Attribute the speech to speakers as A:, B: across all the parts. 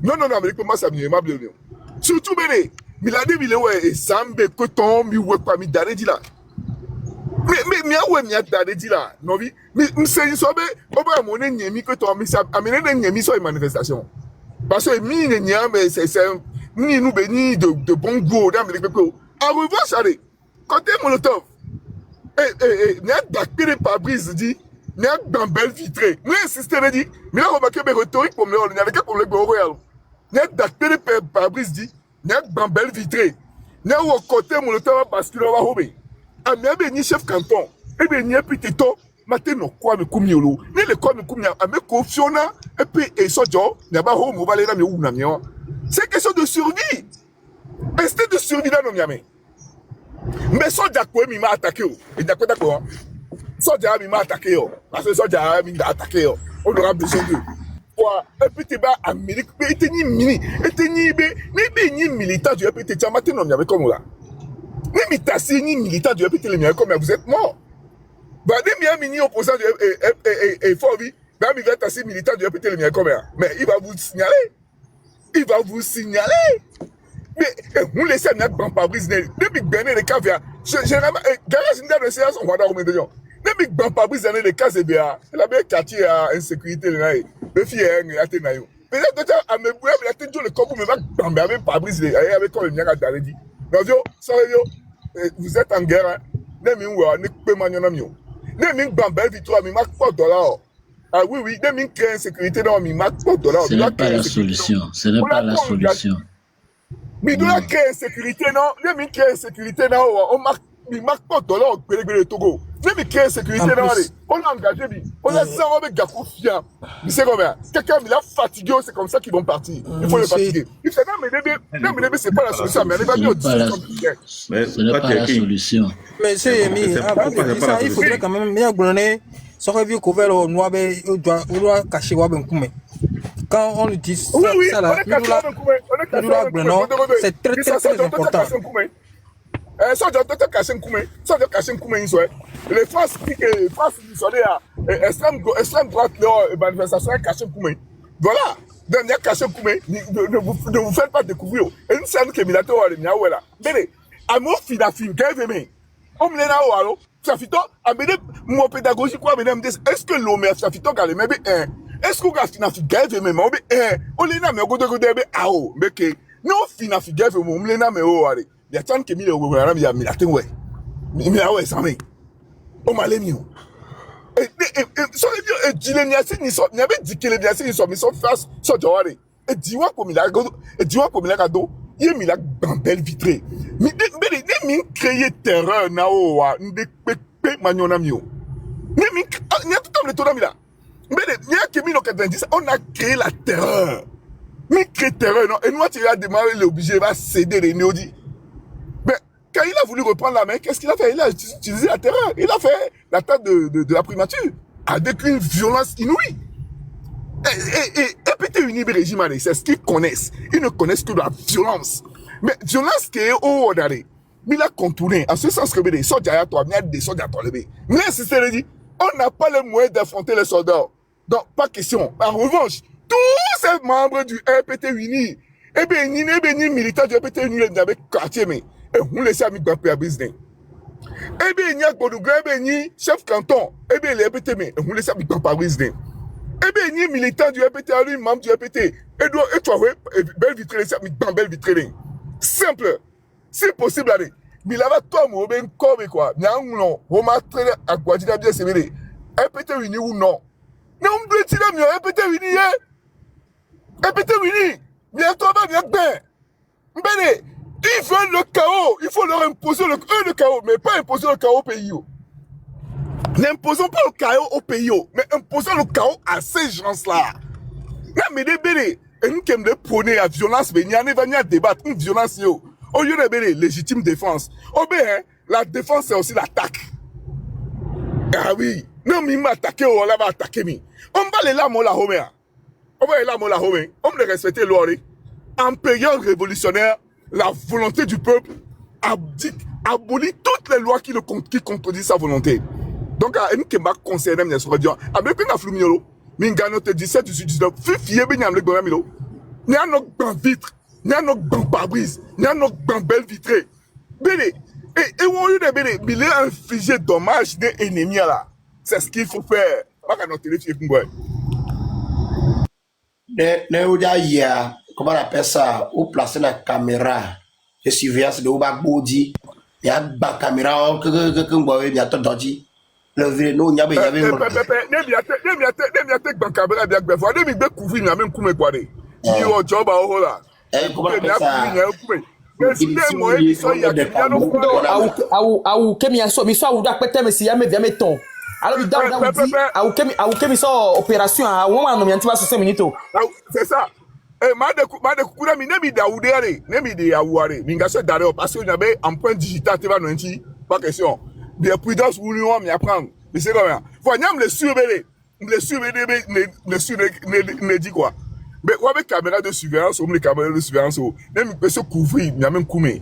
A: Non, non, non, mais comment ça m'y m'a bleu. Surtout, mais la demi, ouais, et Sambe, coton, mi ouais, pas mi d'aller dit là. Mais ouais, mi a d'aller dit là. Non, oui, mais c'est une sobe, on va mon ennemi que toi, mais ça amène un ennemi sur une manifestation. Parce que mi n'est mais c'est ni nous bénis de bon goût dans les peuples. En revanche, allez, quand t'es Molotov, n'y a d'acté par brise dit, n'y a dans belle vitrée. Moi, insisté, dit, mais là, remarquez mes rhétoriques pour me le, n'y a qu'un problème pour le n'y a d'acté par brise dit, n'y a dans belle vitrée. N'y a au côté Molotov parce qu'il va rouler. Ah, mais ni chef canton, et bien, n'y a plus de temps. Maintenant, quoi me kumiolo, ni le quoi me kumia, à me confiona, et puis, et ça, n'y a pas home, on va aller là, mais où n'a rien. C'est question de survie. Restez de survie là, non, mais. Mais Soja Koué m'a attaqué. Et d'accord. Soja m'a attaqué. Parce que Soja m'a attaqué. On aura besoin de. Et puis tu vas à Amérique. Mais tu es mini. Et tu es militant du EPT. Tu as maté non, mais comme là. Mais tu as ni militant du EPT, comme vous êtes mort. Bah, des mini opposants du FOV. Bah, il va être militant du EPT, mais il va vous signaler. Il va vous signaler. Mais vous laissez un grand pare-brise depuis que les cas via généralement garage une de séance on va dans le gens depuis grand pare-brise dans les cas c'est bien la bien quartier à insécurité les filles et atenayo peut-être que à me bouer la tête le corps me va tomber avec pare-brise avec comme bien dans dit non vous êtes en guerre nemi wa ne peut manioner mieux nemi bambel victoire mi marque pas dollar. Ah oui nemi créer insécurité dans mi marque pas dollar.
B: Ce n'est pas la solution, ce n'est pas la solution.
A: Mais de la créer sécurité, non, les créer sécurité, non, on marque pas de l'ordre, le Togo. Les créer sécurité, non, on a engagé, on a ça avec Gafou fiant. Mais c'est combien? Quelqu'un, il a fatigué, c'est comme ça qu'ils vont partir. Il faut les fatiguer. Il fait, non, mais c'est pas la solution, mais elle va bien
B: ce n'est pas la solution.
C: Mais c'est, il faudrait quand même, bien gronder, ça aurait vu couvert au noir, on doit cacher Wabenkoumé. Quand on utilise ça, là, c'est très, très, très important.
A: Ça doit être caché un coup, ça doit cacher un coup, les France qui sont extrême droite, leur manifestation est caché un coup. Voilà. Donc, il y a caché un coup, ne vous faites pas découvrir. Et nous sommes que Milato, les Miaouela. Mais, à mon finafi, on me l'a dit, ça fait toi, à mon pédagogie, quoi, mesdames, est-ce que l'homme est ça fait toi, quand même, est-ce que vous avez finafi gave même on les n'a mais go de ao mais que non finafi gave on les n'a mais allez il y a tant que mille euros là il y a mille attends ouais ça mais on m'a les mieux et ça veut dire dit les niaci ni so n'y avait dit que les niaci ni so mais so face so jawari et dis-moi comme il a cadeau il est mis là dans belle vitrée mais min créer terreur na o wa ndé pépé maniona mieux mais min n'y a tout comme le tour là. Mais il y a 1990, on a créé la terreur. Mais créé terreur, non. Et nous, tu as démarré, il est obligé, il va céder les néodis. Mais quand il a voulu reprendre la main, qu'est-ce qu'il a fait? Il a utilisé la terreur. Il a fait l'attaque de la primature avec une violence inouïe. Et PT Uni régime, c'est ce qu'ils connaissent. Ils ne connaissent que la violence. Mais violence qui est au d'aller. Mais il a contourné. En ce sens que les soldats, toi, il y a des soldats, toi, mais c'est ce dit. On n'a pas les moyens d'affronter les soldats. Donc, pas question. En revanche, tous ces membres du RPT Uni, ni militants du RPT Uni, ils n'avaient quartier, mais, on laisse à mi-grand-père business. Il y a Godouga, ni chef canton, les RPT, mais, on laisse à mi-grand-père business. Ni militant du RPT, lui, membre du RPT, et tu vois, belle vitrée, c'est belle vitrée. Simple. C'est possible, allez. Mais là-bas, toi, moi, ben, comme quoi, non, on m'a traîné à Guadina bien sévéré. RPT Uni ou non? Non, on peut dire mieux, répétez Winnie, répétez Winnie, bientôt, bien. Mais, ils veulent le chaos, il faut leur imposer le chaos, mais pas imposer le chaos au pays. N'imposons pas le chaos au pays, mais imposons le chaos à ces gens-là. Non, mais des bébés, et nous qui aimons prôner la violence, mais il y a un débat, une violence, au lieu de légitime défense. La défense, c'est aussi l'attaque. Ah oui. Non, mais il m'a attaqué, on va attaquer. On va les lames, on la home. On va les lames, on la home. On va respecter l'ordre. En période révolutionnaire, la volonté du peuple abolit toutes les lois qui contredisent sa volonté. Donc, à une qui m'a concerné, mais sur le avec une afflumiolo, mais une ganote 17, 18, 19, fifier, ben yam le gomamilo. n'y a nos grands vitres, n'y a nos grands pare-brise, n'y a nos grands belles vitrées. Bélé, et on y est, il est infligé dommage des ennemis là. C'est ce qu'il faut faire. Pas qu'à notre téléphone,
D: comment on appelle ça, ou placer la caméra de surveillance de Oba Bodi, il y a une caméra que vous voyez bientôt dans le vrai, nous, il y avait
A: c'est ça. Empreinte digitale, pas question. Bien prudence, vous lui apprendre. Mais c'est comme ça. Faut le surveiller. Le surveiller, ne dit quoi. Mais on a caméra de surveillance, on a caméra de surveillance, même se couvrir, il y a même coumé.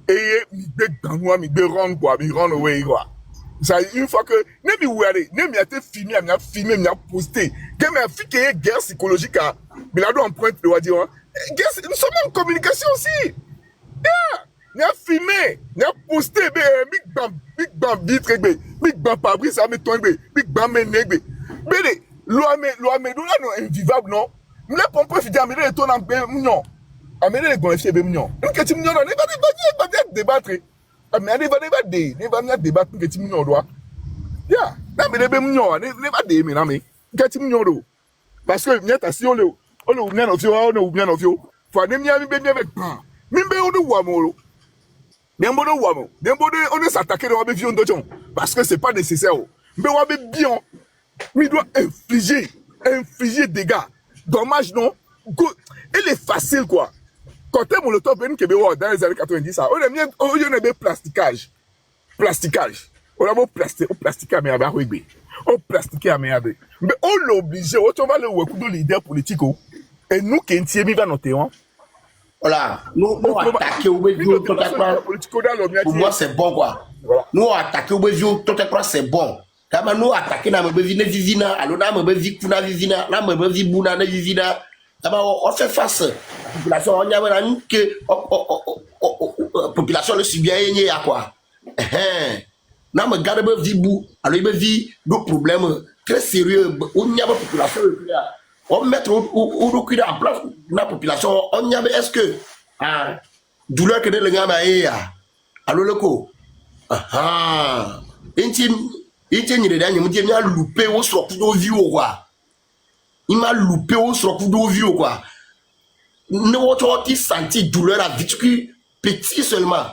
A: Et il rend quoi, il rend away quoi. Ça, une fois que, même il a été filmé, il a posté. Même il a fait qu'il y ait guerre psychologique, mais là, on empreinte, on va dire, nous sommes en communication aussi. Il a filmé, il a posté, big bang, vitre, big bang, pare-brise, big bang, menegbe. Mais, l'eau, non, invivable, non. Nous ne pouvons pas faire amener les tons en mignon. Amener les gonflés, mignon. Nous, que tu mignon, on va débattre. Mais on va débattre, que tu mignon, doit. Ya, mais les mignon, on va débattre, mais que tu mignon, parce que, nous, si on est bien au fio, on est bien au fio. Faut aller bien avec pain. Même on est wamo. On est s'attaquer dans la vie de parce que c'est pas nécessaire. Mais on va bien, mais doit infliger dégâts. Dommage, non? Il est facile, quoi. Quand tu es mon top, dans les années 90, on a mis plasticage. On a mis plastique à mes abeilles. On plastique à mes abeilles. Mais on l'a obligé, on va le leader politique. Et nous, qui est noté,
D: voilà, nous attaquer au Bévio, pour moi c'est bon quoi. Nous attaquer au Bévio, tout c'est bon. Quand nous attaquer dans le Bévio, vivina, alors dans le Bévio, kuna vivina, dans le Bévio, bouna, vivina. On fait face. La population, on y a que population le subit à quoi. Dans le garde de Bévio, alors il vit d'autres problèmes très sérieux. On y a une population. On met au recul en place la population. On y avait est-ce que douleur que les gens ont alors le coup il a loupé au sort de vie ou quoi il m'a loupé au sort de vie ou quoi nous avons senti douleur à vite petit seulement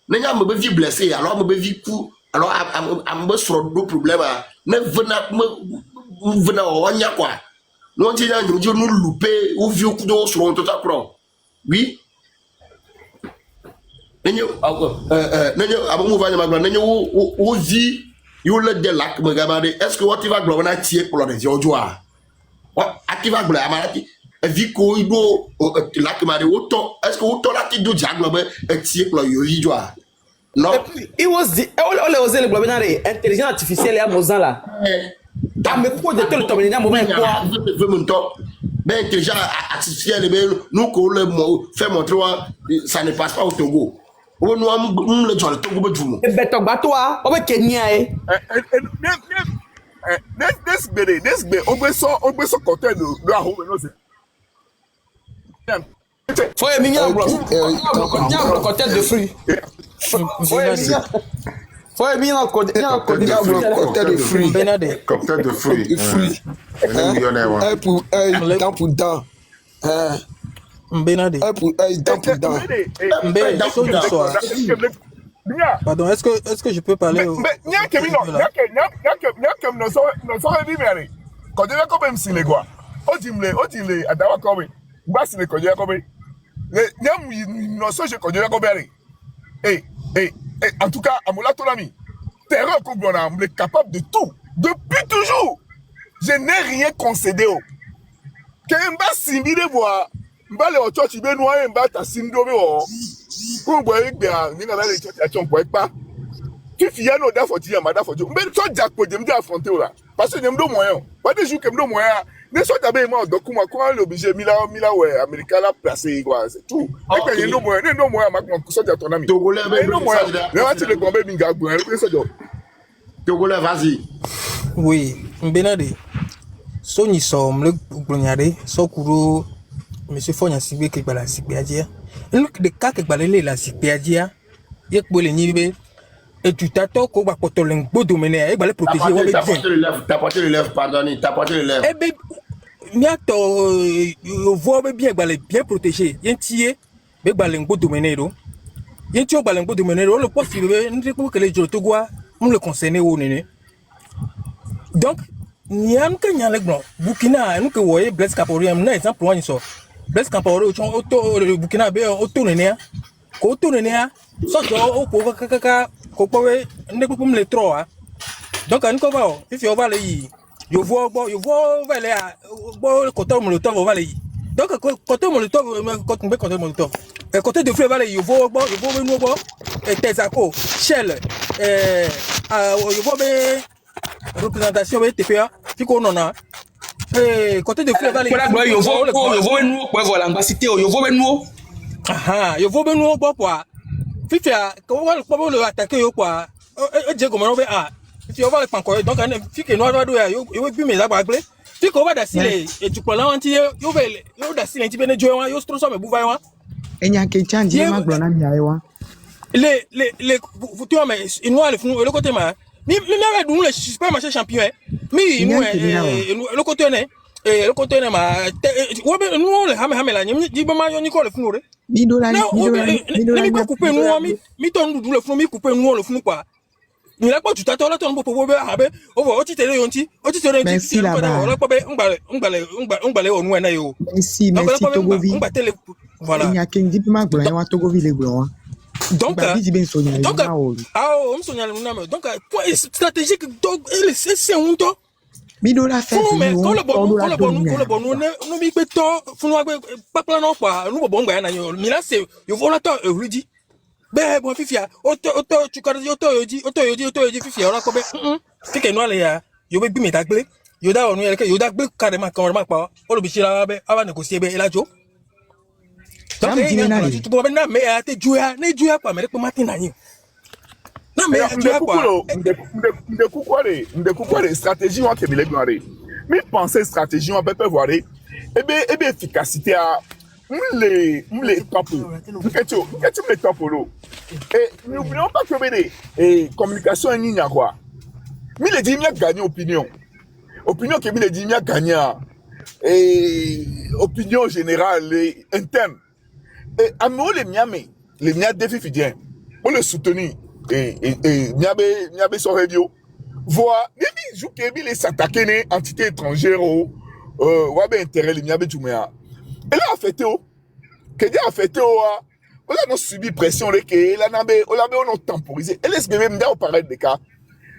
D: nous avons vie blessé alors me vie coup alors à me sur d'autres problèmes ne venez on y a quoi. Non, nous louper ou vieux coup d'eau sur un total pro. Oui. Nous vie, you let the lac me gamade. Est-ce que what tu vas globalement tirer pour les joie? What activa globalement? Vico, il doit lac made autant. Est-ce que autant la petite douce aglobe tirer pour les joie? Non.
E: It was the all osé le globalement intelligence artificielle à Mozart là. Mais pourquoi de tel temps il y a un moment quoi
D: ben intelligence artificielle nous qu'on le fait montrer ça ne passe pas au Togo on nous le joie le Togo be djumo
E: e beto gba to a o be Kenya
A: this be ogbeso content do a home no say
E: foi minha content de free foi minha content
F: de free content de free temps pour temps
C: Pardon, est-ce que je peux parler
A: en tout cas, Amoula Tonami, terreur comme on est capable de tout. Depuis toujours, je n'ai rien concédé. Quand on va s'imbiber voir, on va aller au church, il va nous aller, on va t'assimber. Pour voir que on va aller au church, on ne pas. Tu fais un autre fois, tu dis, madame, faut dire, mais toi, Jack, pour me affronter là. Parce que je me donne moyen. Pas des jours que je me donne moyen. Ne soit d'abord moi donc moi quand l'obligé Mila ouais américain là placé quoi c'est tout. Et que non moi ma soit de ton ami.
D: Togolais
A: non moi. Le match de combat binga go le ça do.
D: Togolais vas-y.
C: Oui, Benade. So ni so mle gbonyare so kuro monsieur Fonya Sigbe ke gbala Sigbe ajia. Look de ka ke gbalele la Sigbe ajia. Ye kpole ni be et tu t'attends ko ba potolen gbo domene e gbale protéger wa be bien.
D: T'as porté le lèvre, pardonnez, t'as porté le lèvre.
C: Eh ben miato yo vo be bien gbale bien protégé. Yen tie be gbale gbo domene do. Yen tie o gbale gbo domene do le poste be ndi ko ke le jo to gwa on le concerné o nene. Donc Niam que nyale gron Burkina nous que voyez Blaise Compaoré un exemple pour so Blaise Compaoré auto Burkina be auto nenia ko auto nenia so do o ko kaka ko powe ne ko le trois donc an ko va if you va le yi yo vo va le bo côté molotov va le yi donc côté molotov côté molotov côté de fleuve va le yi yo vo nous bo et Tesako Shell yo vo be représentation de TPA puis qu'on en a côté de fleuve aller
E: yo vo nous quoi voilà ambassadé yo vo nous
C: yo vo nous bon quoi fifia quand on va le attaquer yo quoi Dieu comment on va si on va le pancoyer donc fi que noir do yo bi mes agbagle fi ko va dasile et tu prends anti yo dasile anti bene jo yo stro so me bu vai wa
G: enya ke change ma gbona mi ayewa
C: les tu vois mais noir le côté ma mi avait nous le supermarché champion mi nous le côté ne ma nous le hame la ni ba ma yo ni ko le funu re
G: mi dola
C: mi couper nous mi ton nous le funu mi couper nous le funu quoi ni la pas tu t'attends là ton popo be habe o ti tele yonti o ti tele
G: merci là bas
C: ngbale onu na yo
G: merci Togovi
C: voilà
G: enya ke ndi ma gbona wa Togovi le gbona
C: donc stratégique donc c'est un to
G: Midola fait
C: mais quand le bon nous mi peto funu pas plan non quoi nous bon gars na yo mi là c'est yo voilà to rudi ben bon fifia auto tu connais auto yodi fifia on ko be fi ke no ale ya yo be bi mi tagbe yo da onu ele ke yo da gbe carrément quand ma pa o lo bi si la be aba négocier be elajo donc tu peux pas mais à te jouer ne jouer pas mais pour matin nani non mais jouer quoi
A: de stratégie on que me le mais penser stratégie on peut voir et bien efficacité à les top que les top et n'oublions pas que et communication en ligne quoi mais les dit mieux gagner opinion que me dit mieux gagner et opinion générale et interne. Et à nous les miens défis fidien pour le soutenir et miabe sur radio voir les jours que les s'attaquer les entités étrangères ou intérêt les miabe tumea et là affecté que dia affecté on a subi pression les que là on a temporisé et laisse même dans parler des cas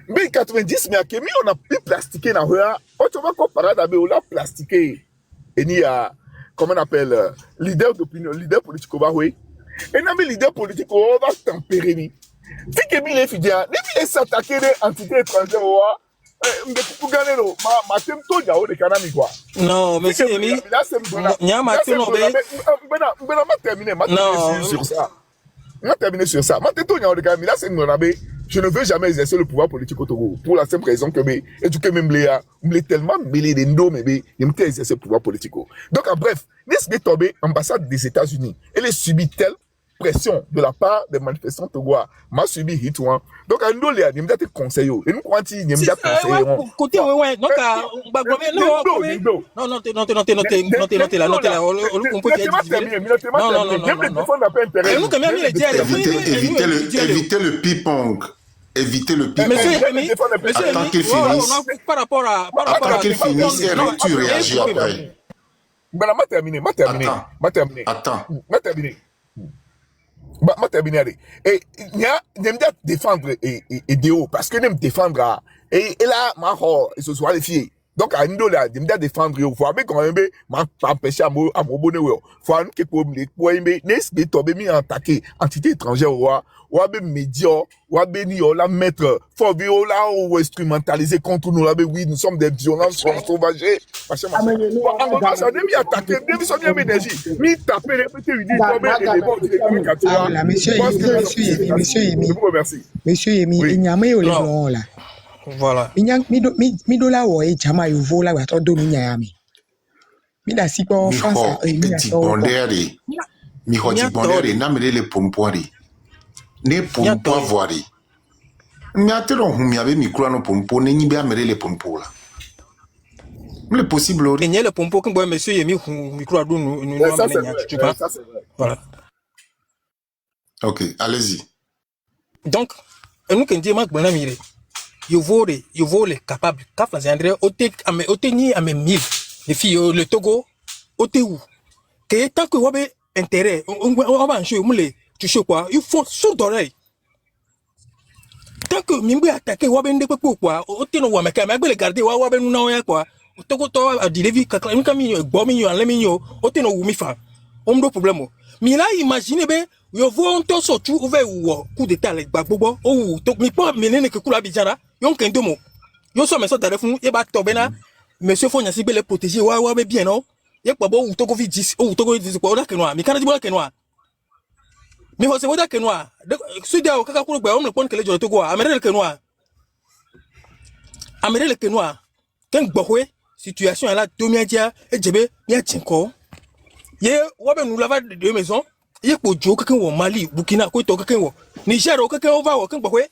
A: mais 90 mais on a pu plastiquer na roi on va comparer d'abord on a plastiqué et ni a comment on appelle leader d'opinion, leader politique au Bahoué. Et non, mais leader politique on va tempérer ni. Si que bien les filles, les s'attaquer des entités étrangères pour gagner le ma tempo ya o de kanami quoi.
C: Non, mais c'est mi. Nya ma tempo be.
A: Ma terminer sur ça. On a terminé sur ça. Ma tempo ya o de kanami là c'est Ngonabe. Je ne veux jamais exercer le pouvoir politique au Togo. Pour la simple raison que et du que même les tellement mêlé des noms mais il me exercer le pouvoir politique. Donc en bref, n'est-ce tombé ambassade des États-Unis. Elle a subi telle pression de la part des manifestants togois. M'a subi hit one. Donc à nous les il me conseil et nous quand il me conseil.
C: Côté ouais donc
F: éviter le ping-pong. Éviter le ping-pong. Attends qu'il finisse. Attends qu'il finisse et tu réagis après.
A: Ma terminé.
F: Attends.
A: Ma terminé. Et n'aime pas défendre et Déo parce que n'aime défendre et là ma ho et ce soit les filles Donc, à nous, là, de me défendre, il faut quand même, m'empêcher à mon bonnet, faut un qui pour me pour aimer, n'est-ce tomber mis attaquer, entité étrangère, ou abe média, ou abe ni, la mettre, faut bien, là, ou instrumentaliser contre nous, là, oui, nous sommes des violences sauvages, machin, machin. Ça devient attaquer, devient son énergie, mi taper, répéter, lui dire, tomber, et bon,
G: ah, là, monsieur Yemi, il n'y a pas eu le blanc, là.
C: Voilà.
G: Midola ouais jama yuvo la wato do minyami. Mida sipo France
F: petit bonderi. Mi hoti bonderi na me le pompoari. Ne pompo voari. Mi atero humi ave micro no pompo ne nyibe amere le pompo la. Le possible.
C: Il y a le pompo que monsieur Yemi micro à nous voilà.
F: OK, allez-y.
C: Donc, nous quand dit Marc Bonamire you vote capable quand Français André ote ni à mes mille les filles le Togo ote où que tant que vous avez intérêt on va en jouer moule tu sais quoi il faut sourd d'oreille tant que mimbe attaquer vous avez ndeko quoi ote no wa meka mais le garder wa avez nous na quoi Togo to a deliver kaka nous kami bo mi yo enlemi yo ote no wu mi fa on do problème mais là imaginez ben yo vont to so tu ouvert ou coup d'état les gbagbo ou to mi pas menene que kula bijara yon kendo mo yo so meso téléphone e ba to bena monsieur Fonya si be le protéger wa be bien non ye pa bo ou to covid 10 ou to covid 10 ko da kenwa mi kana di bo kenwa mi ho se wo da kenwa su dia o kaka kuru gba o me pon kele joro to go amere le kenwa ken gbohwe situation là domia dia e jebe mi tinko ye wo be nu lava de maison ye po jo kaka wo Mali Burkina ko to kaka wo Niger o kaka over wo ken gbohwe.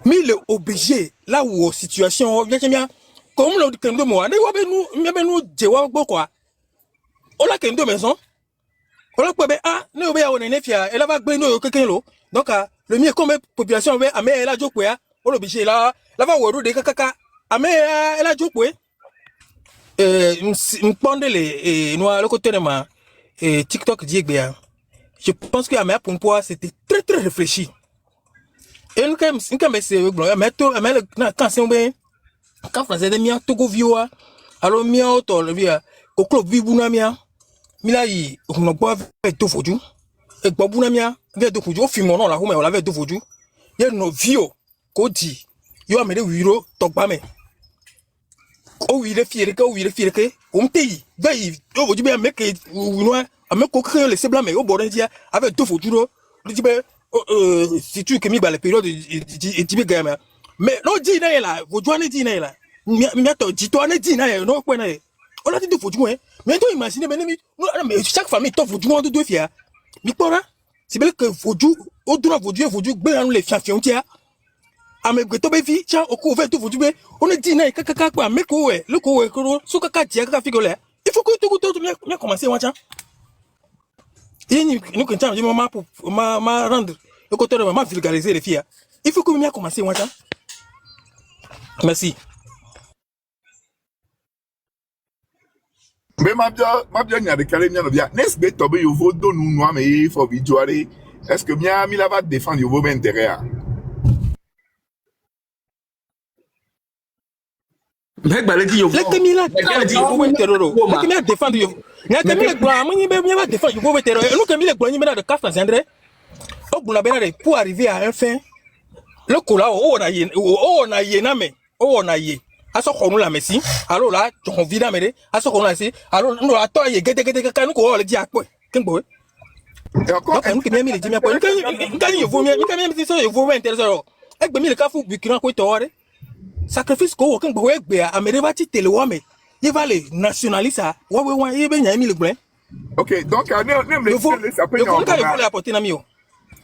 C: Mais il est obligé, là où situation, comme le kendo moi, nous dewa quoi. On a kendo maison. On a quoi ne obe on est fier, elle va gagner quelqu'un lo. Donc le mieux comme population va mais elle a joué quoi. On obligé là va woro de kaka. Mais elle a joué quoi. M'pende les noir le côté de ma TikTok dit bien. Je pense que Amé pour c'était très très réfléchi. Et nous quand c'est mais quand c'est bien quand français de mia Togo vioa alors mia auto le via ko club vi bunamia mila yi on boit avec tout foju et gbo bunamia avec tout foju o fi mo non la ho me o la avec tout foju ye no vio ko di yo amere wiro to gba me o wi le fiere ke o mteyi ve yi o foju be make no ameko ke le sebla me o boren dia avec tout foju ro di be si tu que mi ba la période et gamin mais non dit là vous joignez dit là mi to dit toi ne dit là non quoi là on a dit de faut jouer mais toi imaginez mais chaque famille to faut jouer de deux fiers mi pora c'est bel que faut jouer au droit faut jouer ben les fiants tia a me to be fi cha o ko fait to faut jouer on dit là kaka quoi mais ko le ko ko so kaka tia kaka figole il faut que tu bien commencer wa cha et nous quand tu ma rendre le côté de maman vulgariser les filles il faut que nous commencer moi ça merci
A: mais ma bien n'y a de calé n'y a bien n'est-ce que tomber au vaut de nous noir mais il faut visualiser est-ce que bien mi la va défendre vos intérêts
E: mais bah le dit yo
C: le kemi la vos intérêts le kemi défendre yo n'a kemi le blanc moi ni va défendre vos intérêts nous kemi le blanc ni de caf André pour arriver à un fin le cola on a yename on a ye aso ko la messi alors là on vit la mere aso ko la si alors nous attend ye gete kan ko le di apo kenbo
A: et encore
C: nous que mi le di mi apo kan yo vo mi mi so yo vo intéressant e gbe mi le ka fu Burkina ko to ore sacrifice ko kenbo e gbe amere ba ti tele wa me ye va le nationaliste wa ye be nya mi le gbe.
A: OK donc ne ça peut
C: y apporter na mi o.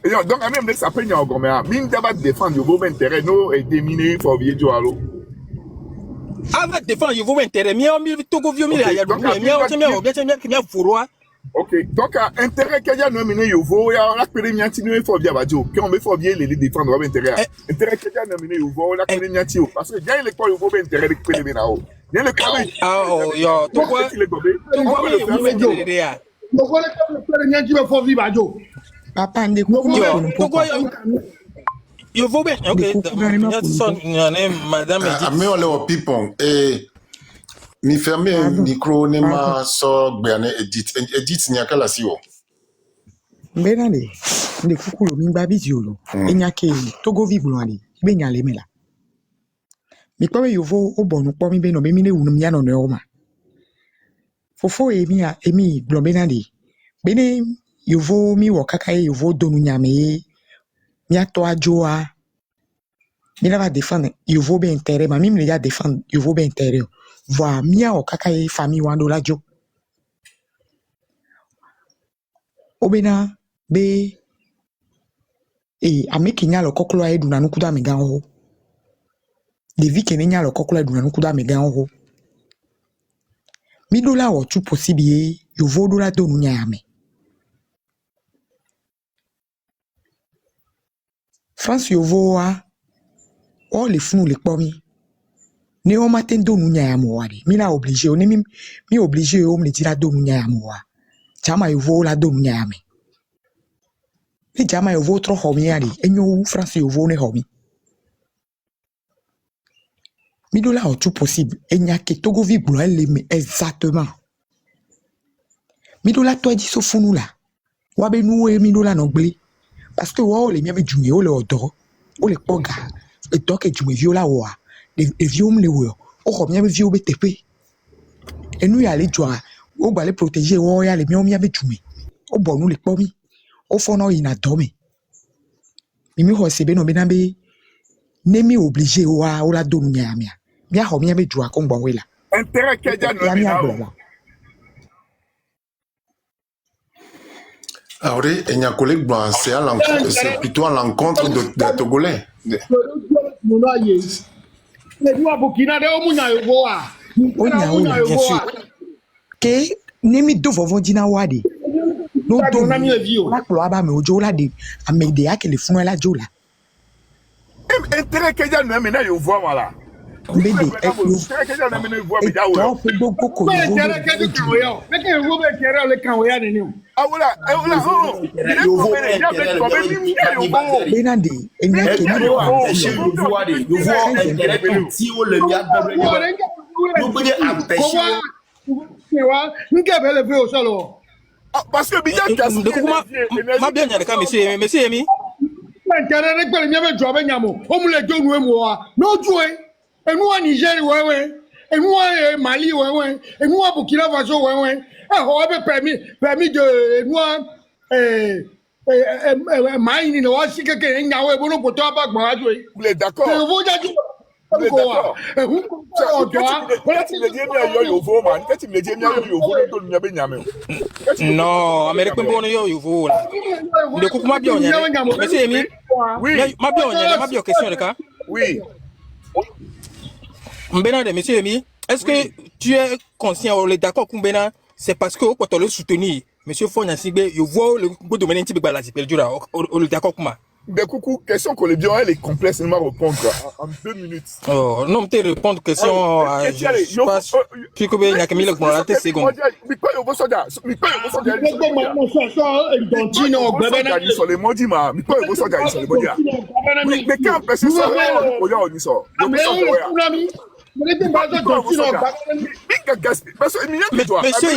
A: Donc, même ça peut y avoir un mine d'abord défendre vos intérêts, nous et déminer pour vieux du halo.
C: Avant défendre vos intérêts, mieux tout go vieux mieux, il y a bien fouroir.
A: OK. Donc, intérêt qu'il y a nominé Yovo, il y a la périmètre pour bien badio. Quand on veut faut bien les défendre vos intérêts. Intérêt qu'il y a nominé Yovo, la périmètre parce que bien les quoi vos intérêts de périmètre là-haut. Bien le calme.
C: Ah oh yo, tout quoi. Vous mettez derrière.
H: Donc on est comme le périmètre qui veut faut vivre badio.
G: Papa, ndeko
C: Yo vou bien. OK. Madame
F: mais on le pipon et mi fermer micro ne ma so gbeane edit ni akala si o.
G: Mbena le kukulo mi babi diolo. Enyake togo viblo ali. Be nyale mela. Mi kwa yo vo obonu kwa mi be no be mi ne wunu mi ano ne oma. Fofo emi blomena le. Bene yo vo mi wo kaka yo vo donu nyame. Mi ato ajoa. Mi la va défendre yo vo be intérêt ma mi me ya défendre yo vo be intérêt. Voa mi a o kaka famille wando la jo. Obena be ame kinya lo kokolo a edu na nukuda me gan ho. Devi kenenya lo kokolo edu na nukuda me gan ho. Mi dola o tu possible yo vo dola donu nya me. France yo vo a o le funu le pomi. Ne o matin donu nya mo wa de. Mi la obligé o ne mi obligé o me dira donu nya mo wa. Chama yo vo la donu nya me. Ni jama yo vo tro homi ali enyo France yo vo ne homi mi do la o tout possible enya ke togo vi blo ele me exactement mi do la to di so funu la wa be nu e mi do la no gble parce que wa o le mi be jumi o le odo o le poga e to ke jumi vi o la wa de vi o mle wo o ho mi be vi o be tepe enu ya le joa o gba le protéger wo ya le mi be jumi o bo nu le pomi o fono ina domi mimi ho sebe no be na be nemi obligé o la donu nya mia mi a ho mi be jua ko ngbo we la
A: intérêt que ja no mi na
F: Ahora enya collègue blanc c'est plutôt à l'encontre de Togolais.
G: Onya bien sûr que nemi do vovo dina wadi no do la klo aba me ojo la de amede akele funu la jo la
A: intérêt que ja no mi na yo vo wala
G: mbede
A: intérêt que ja no mi na yo vo me ja wo
G: to pe gbogbo ko
H: intérêt que du kan yo me ke wo be kere le kan ya ni
A: awula yo vo
G: bena de enya ke ni
D: yo vo de yo vo intérêt que ti o le ya yo be empêcher
H: nke be le fe o solo
A: parce que bien casse
C: ma bien nyale ka monsieur Emi
H: intérêt rek pe mi be jo be nyamo o mu le jo nu emu wa no ju enu wa Niger wewe enu wa Mali wewe enu wa Burkina Faso wewe ho be permis de enu wa mai ni no wa sike ke nyawo e bo no poto aba gba wa ju
A: vous êtes d'accord
H: vous jaju
A: d'accord
C: non Amérique bon yo vo la de ko ma bien nyale monsieur Emi oui ma bien nyale ma bien question de cas
A: oui
C: Mbena de monsieur Emi est-ce que tu es conscient ou d'accord Kumbena c'est parce que quand on le soutenir monsieur Fonya Sigbe yo vo le go domaine nti be la perdura o le d'accord kuma
A: de coucou question que le bien elle est complexe ne m'a répondre en 2 minutes
C: oh non te répondre question je passe tu que bien Camille le la te seconde
A: mi ko yo vo soja mi ko yo vo soja sur les modi ma mi ko yo vo soja sur les modi mais quand personne ça o ya oni so
C: Monsieur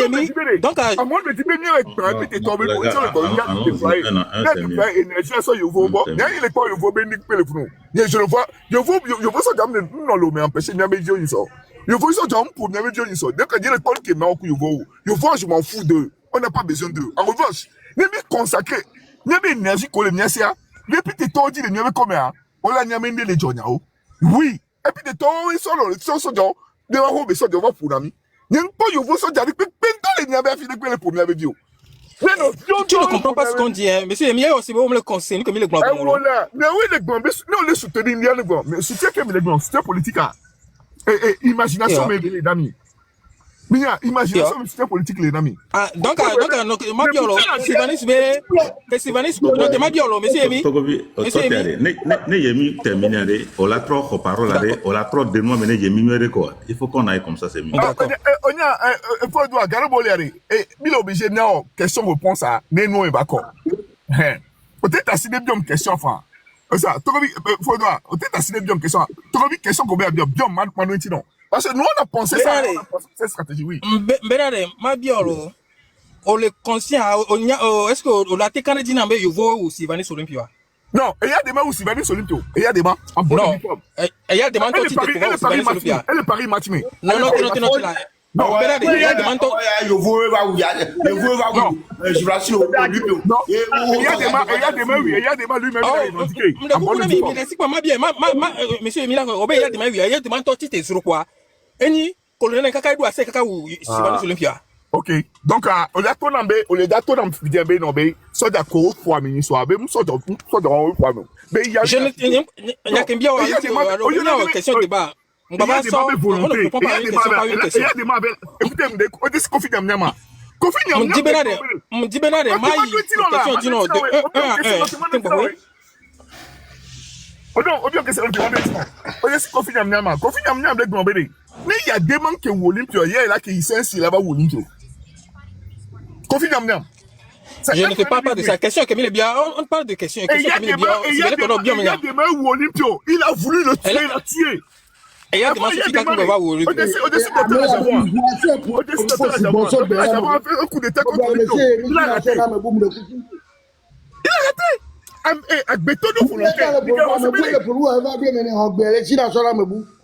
C: Yemi, donc
A: à moi me dit bien avec et tomber pour ça le il est pas yo vo ben pele funu je le vois yo vo ça dame non lo me empêcher nya be dio so yo vo ça dame pour nya be dio so dès que dire le col qui na ku yo vo je m'en fous d'eux on n'a pas besoin d'eux en revanche ne me consacrer ne be énergie ko le nya sia depuis te to di le nya be comme on la nya me ndele jonya o oui et puis de temps ils sont de la robe ça de voir pour ami n'y pas yo vo ça dire que penta le nya be fi de que le premier vidéo
C: tu ne comprends pas ce qu'on dit hein monsieur Emi aussi on me le conseille comme il est grand pour moi
A: mais oui les grands mais on les soutenir il y a les grands mais soutien que les grands soutien politique et imagination mais les amis mais imagination soutien politique les amis
C: ah donc ma biolo Sylvanis donc ma biolo monsieur Emi
I: monsieur Emi ne Yemi terminer on la trop parole là on la trop de moi mais Yemi mieux quoi il faut qu'on aille comme ça c'est mieux
A: d'accord on a il faut doit garder et il est obligé non question réponse à ne non et d'accord peut-être à si des question enfin Ça, Togobi, faut voir. On t'a assigné bien question. Togobi, question qu'on va bien mal non. Parce que nous, on a pensé ça. On a pensé cette stratégie, oui.
C: Benare, ma biolo. On le conscient, est-ce que on l'a été canadien, mais il vaut aussi Vanis Olympia?
A: Non, il y a des mains aussi Vanis Olympia. Il y a des mains en bon uniforme.
C: Il y a des mains qui
A: sont elle est Paris Matimé.
C: Non, non, Benare, il y a des mains.
D: Je veux pas où il y a. Je veux pas où. Je vais assurer au Olympia.
A: Non, il y a des mains, oui. Il y a des mains lui-même. Il a en bon uniforme.
C: Monsieur Emilia, il y a des mains, oui. Il y a des mains qui sont sur quoi? Et colonel Kakaïdou a fait Kakaou, Vanis Olympia.
A: Ok, donc on a tout nambé, on les a tout nambé, nambé, soit d'accord pour mini soit même soit dans pour nous. Mais il y a
C: je ne il y a qu'un bien une question de débat. On va ça, on ne répond pas à une question.
A: Il y a des mains, écoutez, on dit Kofi Nyama. Kofi Nyama.
C: Mon dit Benade, question dit non de 1 à 1.
A: On dit que c'est on dit Kofi Nyama. Kofi Nyama avec Gambé. Mais il y a des gens qui ont Olympia, il y a là qui sont là-bas Olympia. Kofi Nyam.
C: Je ne te parle pas de sa question, Camille bien. On parle de questions.
A: Il y a des mains où Olympia, il a voulu le tuer, il l'a tué.
C: Et il y a des mains qui va voir Olympia.
A: Au-dessus de la Jaguar. Au-dessus de la Jaguar. La Jaguar a fait un coup d'état contre Olympia. Il a raté. Il a raté. Avec béton de volonté.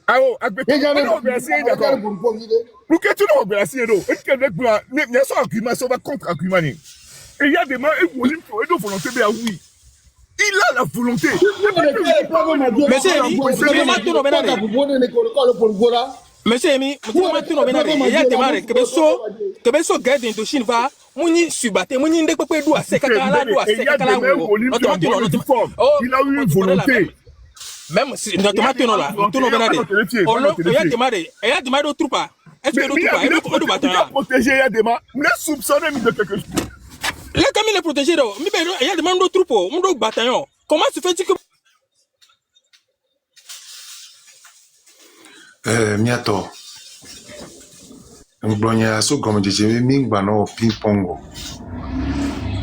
A: Ah oh, avec béton de volonté, d'accord. Pour que tu n'as pas essayé d'eau, est-ce que il y a son argument, ça va contre-argument. Et il y a des mains et Olympia et de volonté, bien oui. Il a la volonté. Monsieur Emi, il y a des mains que Besso garde d'Indochine va, Mouni subaté, Mouni ne peut pas douer, c'est Kakala douer, c'est Kakala. Il a eu une volonté. Même si notre matin là, tout le monde il y a des mains, il y a des mains de troupes. Est-ce que le troupes il a protégé, il y a des mains, mais soupçonné de quelque chose. Les Camille est protégé, il y a des membres de troupes, de bataillon. Comment se fait-il que.
F: Miato. Mblonya so comme je mingba no ping pongo.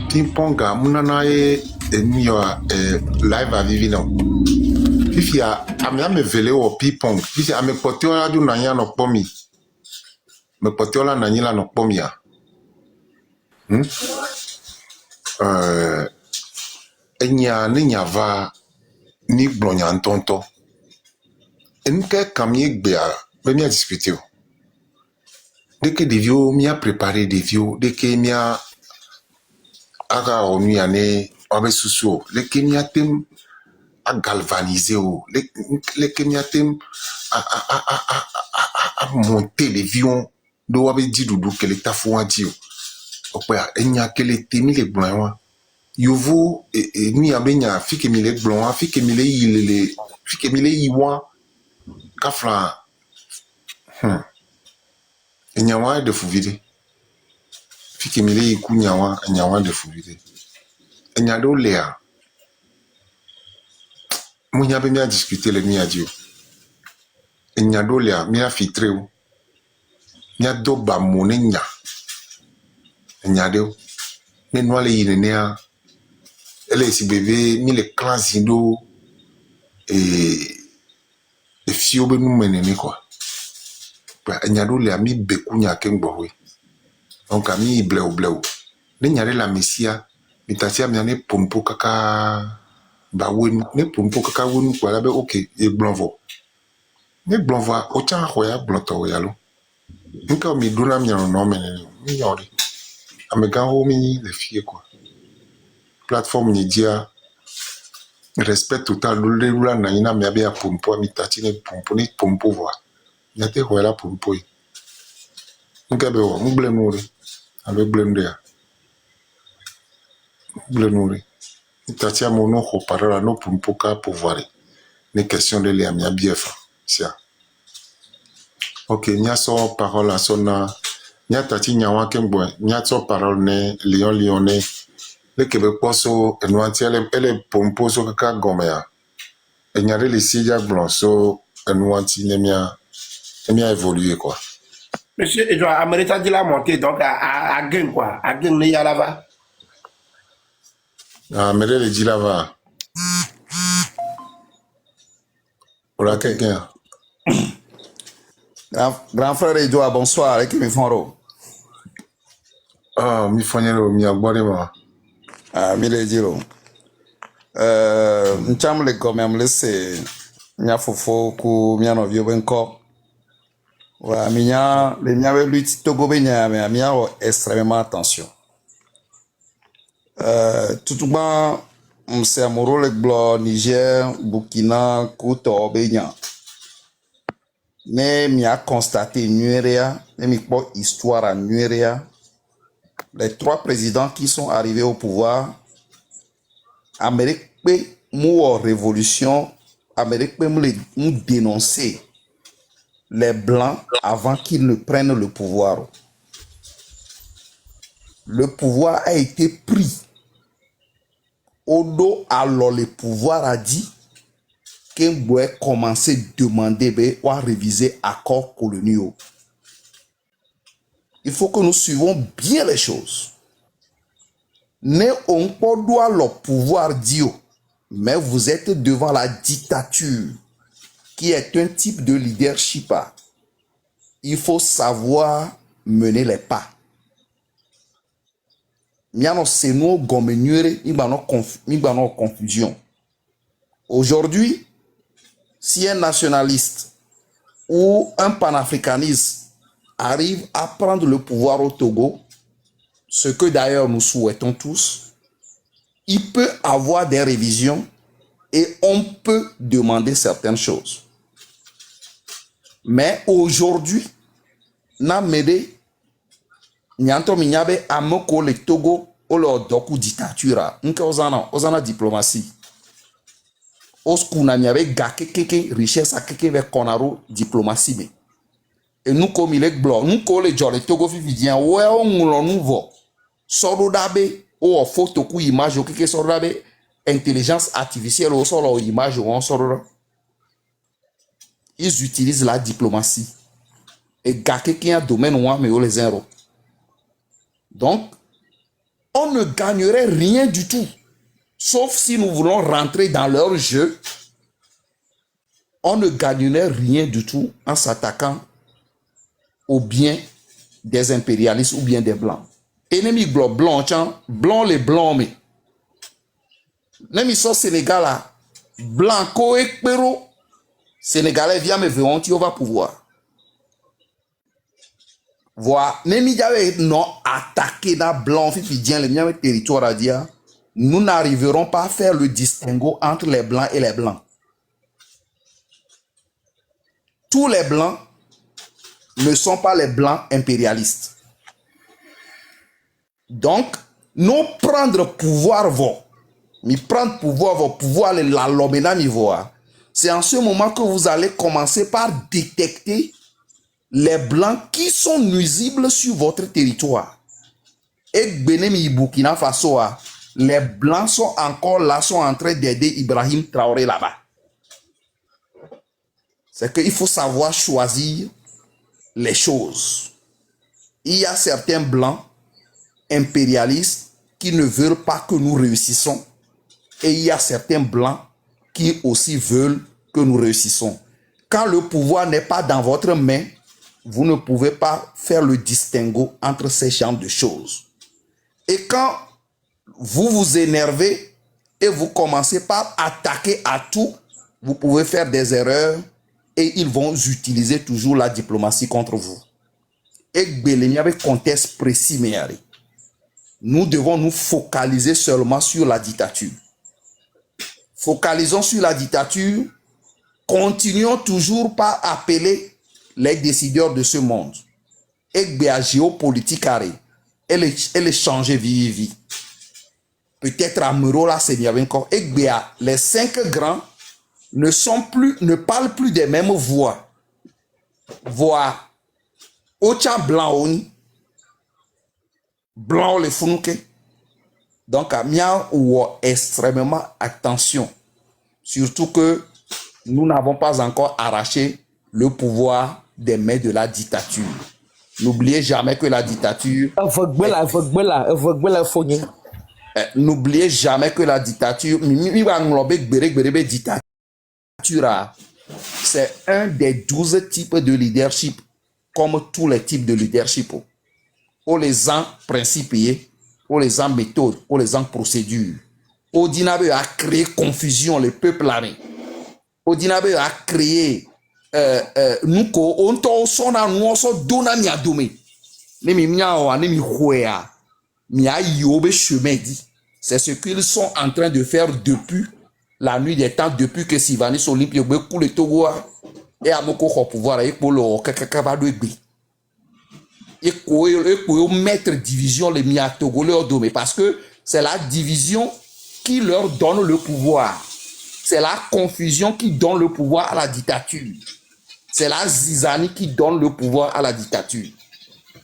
F: Ping ponga munana e live à vivino. Fifia amia me vele o ping pong. Fifia ame potiola du nanya no pomi. Me potiola nanyila no pomia. Enya nenya va ni blonya ntonto. Enke kamie gbea be mia discuter. Dès que des vieux m'y a préparé des vieux, dès que m'y a aga o m'y ane abe susu, dès que m'y a tem a galvaniser o, dès que m'y a tem a monter les vieux do abe di dudu que l'état fou a dit. Opa enya que les temi les blancs. Yovo et m'y a benya fi que mi les blancs, fi que mi les yile, fi que mi les yiwa kafla. Nyawa de fuvide. Fiki mile yiku nyawa de fuvide. Nyado lea. Mounya be mia discuter le mia dio. Nyado lea mia fitre ou. Mia do ba mone nya. Nyado. Me noa le yinenea. Ele si bébé mi le clansindo et fio be nou menene quoi. Nyado le ami beku nya kengbowe. Donc ami bleu. Ne nyare la messia, mitatia miane pompo kaka ba wenu, ne pompo kaka wenu kwa labe ok, e blonvo. Ne blonvo ocha hoya blonto yalo. Nka mi duna mi no menene, mi yori. Amega ho mi le fie quoi. Plateforme ni dia respect total le rula na ina mi abe ya pompo mitati ne pompo voa. Yate hoela pompo. Nka be wo mblemuri. Avec blender. Blenuri. Tatia mono ho parala no pumpoka pouvoir. Les questions de l'amia bief. Sia. Ok, nya so parole à sona. Nya tati nyawa kembo. Nya so parole ne lion. Le Québécois so enwanti ele pomposo kaka gomea. Et nya le sija blanc so enwanti nemia évoluer quoi.
D: Monsieur Edouard, Amérita dit la montée, donc à Gen, quoi. À Gen, il y a là-bas.
F: Amérita dit là-bas. Voilà quelqu'un.
J: Grand frère Edouard, bonsoir. Et qui me font
F: Ah, mi fanyero mi agbori ma.
J: Ah, mi le diro. M'cham le comme me laisse mia fofo ku mia no vieux benko. Wa mia le mia be lutte togo benya mais mia extrêmement attention. Tout ban m'se amoro le glo Niger, Burkina, Koto benya. Mais mia constaté nuerea, mais mi po histoire à nuerea. Les 3 présidents qui sont arrivés au pouvoir, Amérique peut mourir révolution, Amérique peut nous dénoncer les blancs avant qu'ils ne prennent le pouvoir. Le pouvoir a été pris. Au dos, alors le pouvoir a dit qu'on doit commencer à demander ou à réviser accords coloniaux. Il faut que nous suivons bien les choses. Ne on pas doit le pouvoir dire, mais vous êtes devant la dictature, qui est un type de leadership. Il faut savoir mener les pas. C'est nous confusion. Aujourd'hui, si un nationaliste ou un panafricaniste arrive à prendre le pouvoir au Togo, ce que d'ailleurs nous souhaitons tous, il peut avoir des révisions et on peut demander certaines choses. Mais aujourd'hui, Namede, Nyanto Minyabe, Amoko, le Togo, ou le Doku dictature, Nka Ozana diplomatie. Oskuna Nyabe, Gake, richesse à Keke, avec Konaro, diplomatie. Et nous, comme il est blanc, nous, comme les gens, les Togo vivent, ouais, on nous voit. Soro dabe, ou photo ou image, ou quelque chose dabe, intelligence artificielle, ou sort image, ou on sort. Ils utilisent la diplomatie. Et gâter qui a un domaine où mais les zéros. Donc, on ne gagnerait rien du tout. Sauf si nous voulons rentrer dans leur jeu. On ne gagnerait rien du tout en s'attaquant au bien des impérialistes ou bien des blancs. Ennemi blanc, blanc les blancs, mais. Nemi so Sénégal là, blanco et pero, Sénégalais vient me verront, tu vas pouvoir. Voilà, nemi j'avais non attaqué dans blanc, fifidien, les miens territoires à dire, nous n'arriverons pas à faire le distinguo entre les blancs et les blancs. Tous les blancs ne sont pas les blancs impérialistes. Donc, nous prendre pouvoir, pouvoir la lomena mivoa. C'est en ce moment que vous allez commencer par détecter les blancs qui sont nuisibles sur votre territoire. Et Benemi Burkina Faso, les blancs sont encore là, sont en train d'aider Ibrahim Traoré là-bas. C'est qu'il faut savoir choisir les choses. Il y a certains blancs impérialistes qui ne veulent pas que nous réussissons. Et il y a certains blancs qui aussi veulent que nous réussissons. Quand le pouvoir n'est pas dans votre main, vous ne pouvez pas faire le distinguo entre ces genres de choses. Et quand vous vous énervez et vous commencez par attaquer à tout, vous pouvez faire des erreurs et ils vont utiliser toujours la diplomatie contre vous. Et Beleni avec contexte précis, mais nous devons nous focaliser seulement sur la dictature. Focalisons sur la dictature. Continuons toujours par appeler les décideurs de ce monde. Et la géopolitique et les changer vie. Peut-être à Merola, c'est bien encore. Et les 5 grands ne parlent plus des mêmes voix. Voix Ocha blanc, blanc les founouké. Donc, à Mia ou extrêmement attention. Surtout que nous n'avons pas encore arraché le pouvoir des mains de la dictature. N'oubliez jamais que la dictature... N'oubliez jamais que la dictature... dictature c'est un des 12 types de leadership, comme tous les types de leadership. Ou les en principe, ou les en méthode, ou les en procédure. Odinabe a créé confusion, le peuple armé. Odinabe a créé nous on t'en son à nous on donna mi adome. Ne mi miao ne mi hoya. Mi a yobe chemin dit. C'est ce qu'ils sont en train de faire depuis la nuit des temps, depuis que Sylvanus Olympio pour le Togo et à mon au pouvoir et pour le kakakabado et pour mettre division les mi à Togo leur dome parce que c'est la division qui leur donne le pouvoir. C'est la confusion qui donne le pouvoir à la dictature. C'est la zizanie qui donne le pouvoir à la dictature.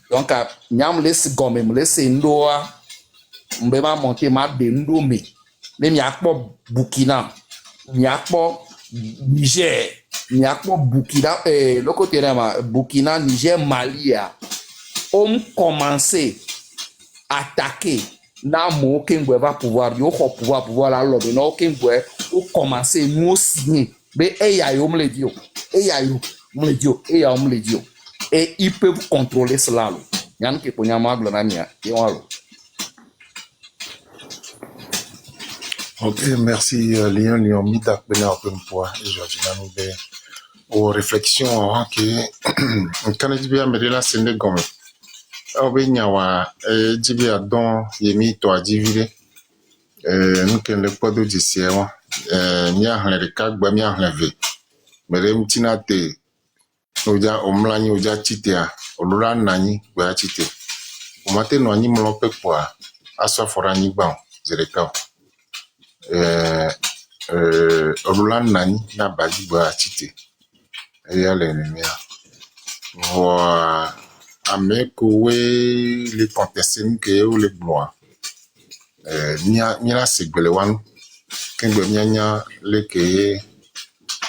J: Donc, nyam laisse gomme, me laisse ndoa, mbema monter ma bendo me. Mais mi akpo Burkina, mi akpo Niger, mi akpo Burkina, le côté là, Burkina, Niger, Mali, ont commencé à attaquer. Na mo kengwe va pouvoir yo ko pouvoir la lobe no kengwe o commencer nous signer mais eya yo me le dio eya yo me le dio eya me le dio et ils peuvent contrôler cela lo yan ke ponya maglo na mia et walo.
F: Ok, merci Léon Mida bena open poa et Georgina Noube aux réflexions que Canada bien me la sende gomme. Obe nyawa jibia don yemi to adivile nuken le podo disiewa mi ahle de kagba mi ahle ve mere mtina te oja omlani oja chitea olura nani gba chite o mate no anyi mlope kwa aswa forani gba zereka olura nani na baji gba chite eya le nemia wa amekowe les contestants que ou les blois mia segbele wan kengbe mianya le que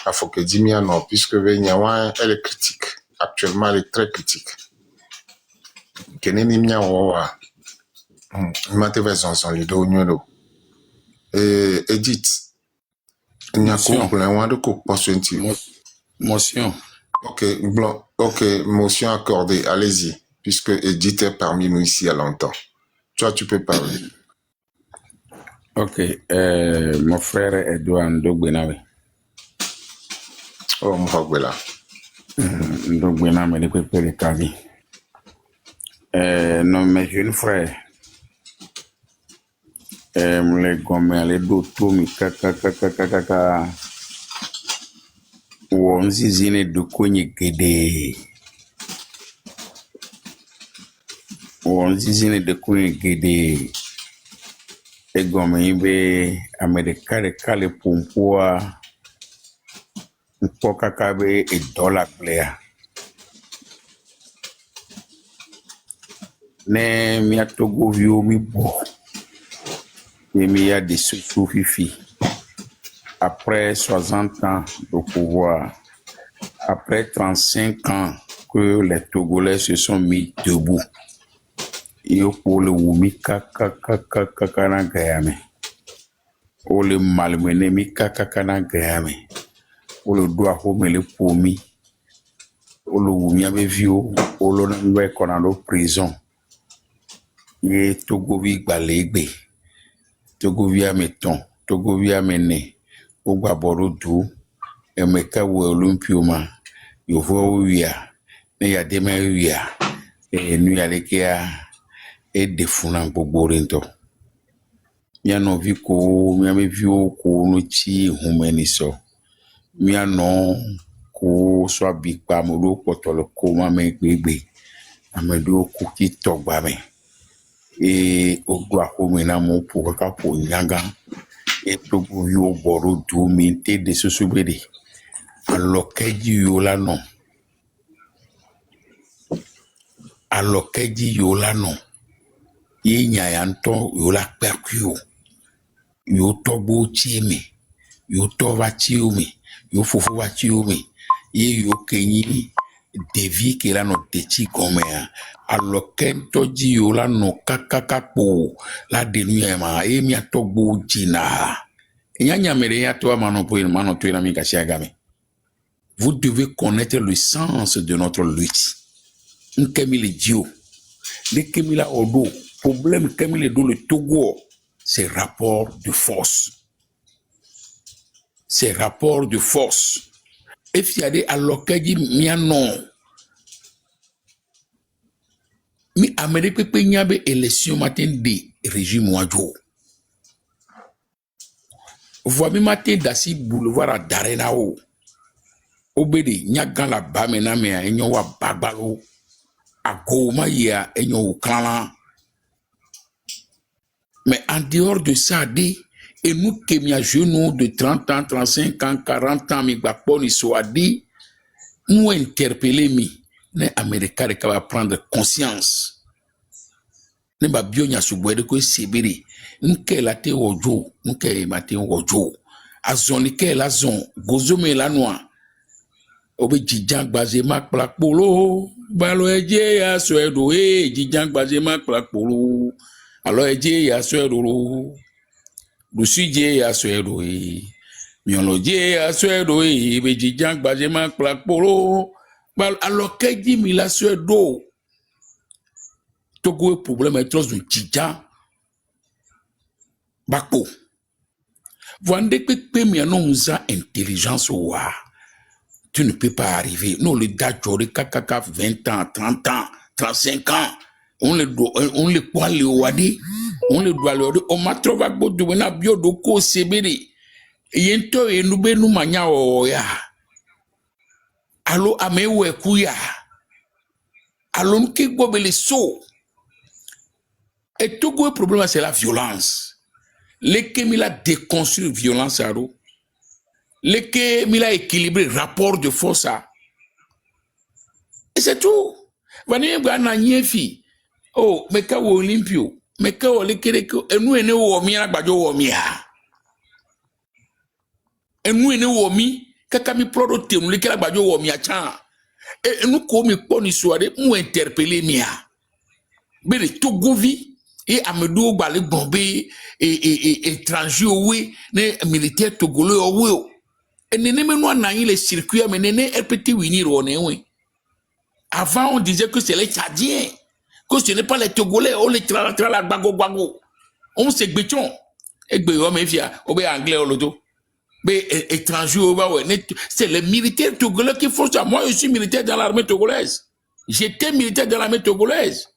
F: afoke dimia non puisque venyawa elle est critique actuellement elle est très critique keneni mia wa mate vaison son lido nyolo Edith nya ko plan wan de ko posenti
K: motion.
F: Ok, blanc. Ok, motion accordée. Allez-y, puisque Edith est parmi nous ici à longtemps. Toi, tu peux parler.
K: Ok, mon frère Edouard Ndogbenawe.
F: Oh, Mouhagbela.
K: Ndogbenawe, il peut le cavi. Non, mes jeunes frères, les gommes, les dotos, mi kaka. Wonzi zine dukonye gede. Wonzi zine dukonye gede. Egome ibe Amerika de kale pumpua. Mpoka kabe $1 player. Ne mi atogo vio mi bo. Mi a des sous fifi. Après 60 ans de pouvoir, après 35 ans que les Togolais se sont mis debout, ils ont le wumi kakakakakana gayame, ou le malmené mi kakakana gayame, ou le doigt home le pomi, ou le wumi ave vio, ou le n'oué konando prison, et Togovi gbalegbe, Togovi ameton, Togovi amene. Ogba borodu emeka we olympioma yovo wia ne ya dema wia nu ya lekea defuna gbogbo rento mi no vi ko mi ame vi o ko no chi humeni so mi no ko so abi pa mo ro potolo ko ma me gbegbe amedo ko ki togba me ogba ko mi na mo po ka po nyanga et Togo yo boro du minte de susubede alokeji yo la non ye nyayanto yo la perkuyo yo tobo chieme yo tova chiome yo fofo wa chiome ye yo kenyi devi ke la no techi komea alokento ji yo la no kakakapo la denuya ma e mi atogbo jina enya mere ya to mano po mano to na mi ka siagame vous devez connaître le sens de notre lutte. Nkemile Dio, le Kemila Odo, problème Kemile do le Togo, c'est rapport de force. C'est rapport de force. Et fiade alokaji mianon. Mi Amérique pepe nyabe élection matin de régime wajo. Voimi matin dasi boulevard à Darenao. Obede nyagan la bamena me a enyo wa bagbalo. A goma ya enyo ukala. Mais en dehors de ça, et nous qui sommes jeunes de 30 ans, 35 ans, 40 ans, nous interpeller, les Américains qui vont prendre conscience. Nous avons bien souboire que c'est bien. Nous qui la te ojo, nous qui maté ojo. A zone qui la zone, gozome la noix. Obe jijang basé mak plak polo, balo eje ya suedo jijang basé mak plak polo. Alors eje ya suedo. Lusije ya suedo mioloje ya suedo be jijang basé mak plak polo. Alors keji mi la suedo. Togo problème est trop de jijang bakpo. Vande pe mi anonza intelligence wa. Tu ne peux pas arriver. Non, les dajori kakaka 20 ans, 30 ans, 35 ans. On les doit le wadi. On les doit le wadi. On m'a trouvé à bout de wena bio doko seberi. Yento e nube nu manya oya. Allo amewe kuya. Allo nke gobele so. Et tout le problème c'est la violence. Les Kemila déconstruit violence à l'eau. Les Kemila équilibré rapport de force à. Et c'est tout. Vanille Gana Niefi. Oh, mais quand vous Olympio, mais quand vous les Kereko, et nous ne womi à Bajo Womia. Et nous ne womi, Kakami Prodote, nous les Bajo Womia Chan. Et nous, comme poni soirée, nous interpeller Mia. Mais les Togovi. Et Amadou Balé Bombé et étranger oui les militaires togolais oui et néné maintenant naï les circuits mais néné rpt winir on est oui avant on disait que c'est les Tchadiens que ce n'est pas les Togolais on les la bago on se béton et béo mais via au bé anglais au loto mais étranger ouais c'est les militaires togolais qui font ça. Moi je suis militaire dans l'armée togolaise, j'étais militaire dans l'armée togolaise.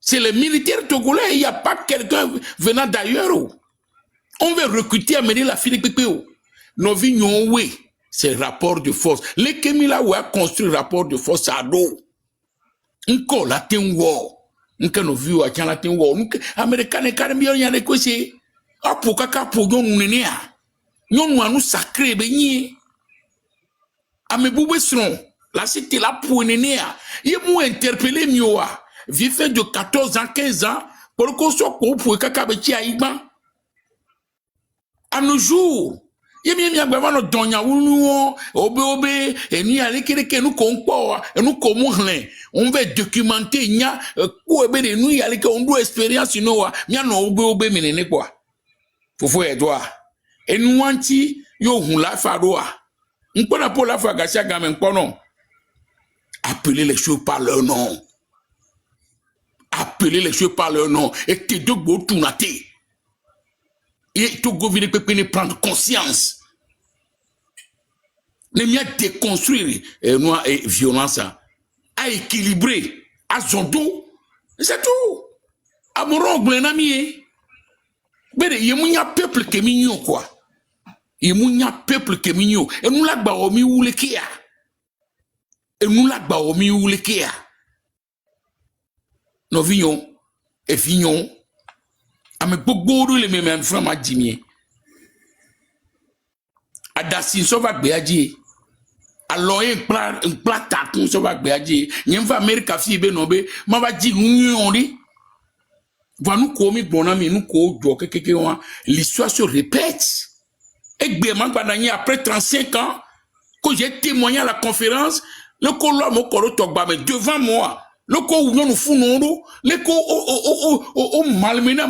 K: C'est les militaires togolais, il n'y a pas quelqu'un venant d'ailleurs. On veut recruter, amener la fille de Pépéo. Nos vignes, oui, c'est rapport de force. Les Kemila ont construit rapport de force à dos. Encore la tenwo. Nous nos vieux à la tenwo. Américains et Caribéens, il y a des choses. Ah, pour kaka pour yon nénéa. Yon nous sacré, béni. Améboué son. Là, c'était là pour nénéa. Il m'a interpellé, mioa. Vifait de 14 ans, 15 ans, pour qu'on soit pour Kakabeti Aïba. À nos jours, il y a bien nos donya ou obe, et nous allons que nous comport, et nous comment on veut documenter, il y a quoi, et nous y allons qu'on doit expérience, il y a nos obe, mais quoi. Faut faire droit. Et nous anti, yo, on la fadoa. On peut pas la faire gasser à gamin, non. Appeler les choses par leur nom. Appeler les choses par leur nom et te deux beaux tournatés. Et tout gouvernement peut prendre conscience. Les miens déconstruire et violence à équilibrer à son dos. C'est tout. À mon ongle, un ami. Mais il y a un peuple qui est mignon, quoi. Il y a un peuple qui est mignon. Et nous l'avons baomi ou le kia. Et nous l'avons baomi ou le kia. Nos vignons et vignons, mais beaucoup de les mêmes frères m'a dit, à Dassin Sauvage Béadie, alors un plat tacon Sauvage Béadie, n'y va Amérique à Fibé Nobé, m'a va dire, on dit, voilà nous commis bon ami, nous co, l'histoire se répète. Et bien, après 35 ans, quand j'ai témoigné à la conférence, le colon m'a correct, mais devant moi, Loko ou non funondo, leko o malmena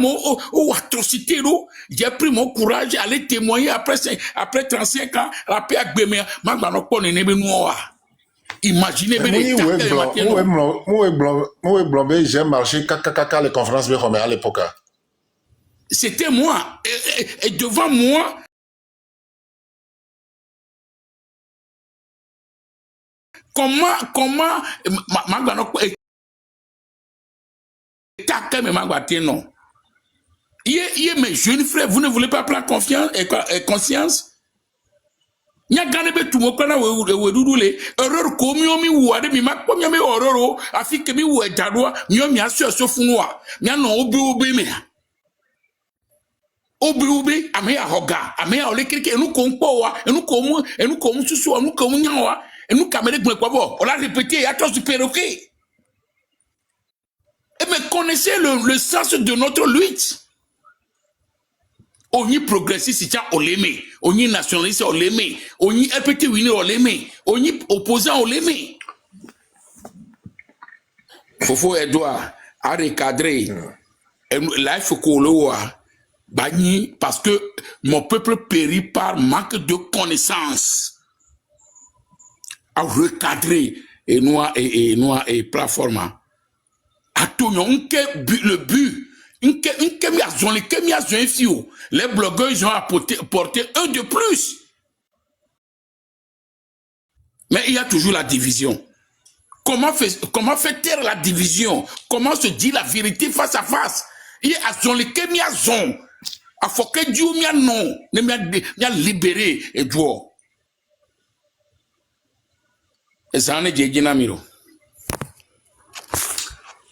K: o atrocité do. J'ai pris mon courage aller témoigner après 35 ans la paix avec Bémé. Magano pone nebe noa. Imaginez bien les
F: blanc, j'ai marché kaka les conférences à l'époque.
K: C'était moi et devant moi comment Magano non. Mes jeunes frères, vous ne voulez pas prendre confiance et conscience? Nya gane be tumo kana we dudule erreur ko mi omi wuade mi mak mi ororo afike mi wu ejadwa mi omi aso funwa mi no obi me obi ame ya hoga ame ya ole kirike enu ko npo wa enu ko mu susu enu ko mu nyawa enu kamere gbe kwa bo on l'a répété ya to superoké. Et mais connaissez le sens de notre lutte. On y progressiste, c'est on l'aimait. On y nationaliste, on l'aimait. On y RPT winner, on l'aimait. On y opposant, on l'aimait. Fofo Edouard a recadré. Là, il faut qu'on le voit. Bagni, parce que mon peuple périt par manque de connaissances. A recadré et noir et plateforme. Attention, le but. Les blogueurs ils ont apporté un de plus. Mais il y a toujours la division. Comment faire taire la division? Comment se dire la vérité face à face? Il y a les kémiazons. Il faut que Dieu m'y libéré et Dieu. Et ça en est Djinamiro.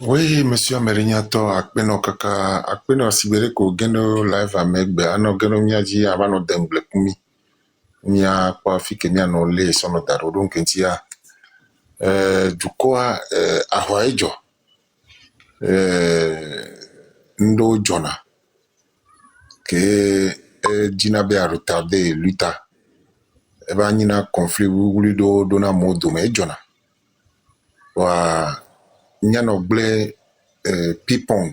F: Oui, monsieur Amerignato, akpeno kaka, akpeno sibere ko geno live amegbe, ano geno miaji abano demble kumi. Mia kwa fike mia no le sono daro, donc entia. Dukoa, ahwaejo. Ndo jona. Que Djinabe a retardé luta. Eba nina conflit wuli do dona modo me jona. Wa Nyano ble ping-pong,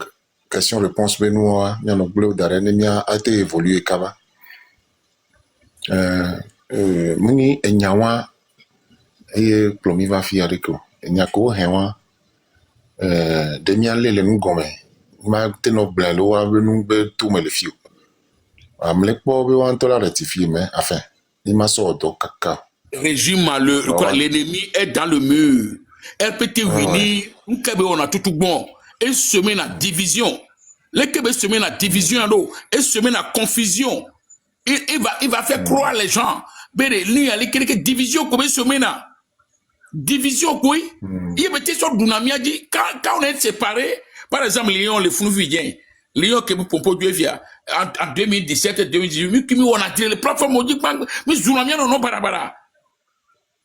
F: question-réponse benoît, nyano ble d'arène mia a été évolué kaba. Muni enyawa eye plomi va fi ariko. Enyako hewa demia lele ngome. Ma teno ble lo wa benu be tout me le fiu. Amle po be wan to la rectifier mais enfin, il m'a sorti kaka.
K: Régime l'ennemi est dans le mur. RPT Winnie, on a tout bon. Et semer la division. Les Québec semer la division et semer la confusion. Il va faire croire les gens. Mais il y a quelques divisions comme semer la division quoi. Il mettait sur Dunamia dit quand on est séparés, par exemple Lyon les Founouvien, Lyon qui vous propose du via en 2017 2018, qui on a tiré les plateformes dit mais Dunamia non barabara.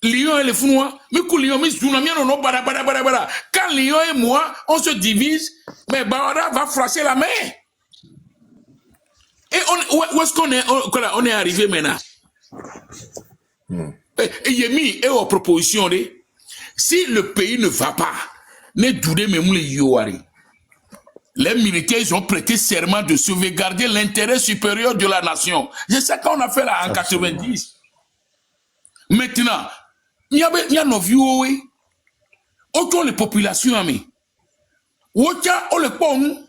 K: Lyon et les Founois, mais que Lyon, mais Zounamia, non, bara. Quand Lyon et moi, on se divise, mais Bawara va flasher la main. Et où est-ce qu'on est, on est arrivé maintenant? Et Yemi, et aux propositions, si le pays ne va pas, ne doudez même les Yoari. Les militaires, ils ont prêté serment de sauvegarder l'intérêt supérieur de la nation. C'est ça qu'on a fait là en 90. Maintenant, il y a nos vieux, autant les populations, ami. Ouacha, on le pont,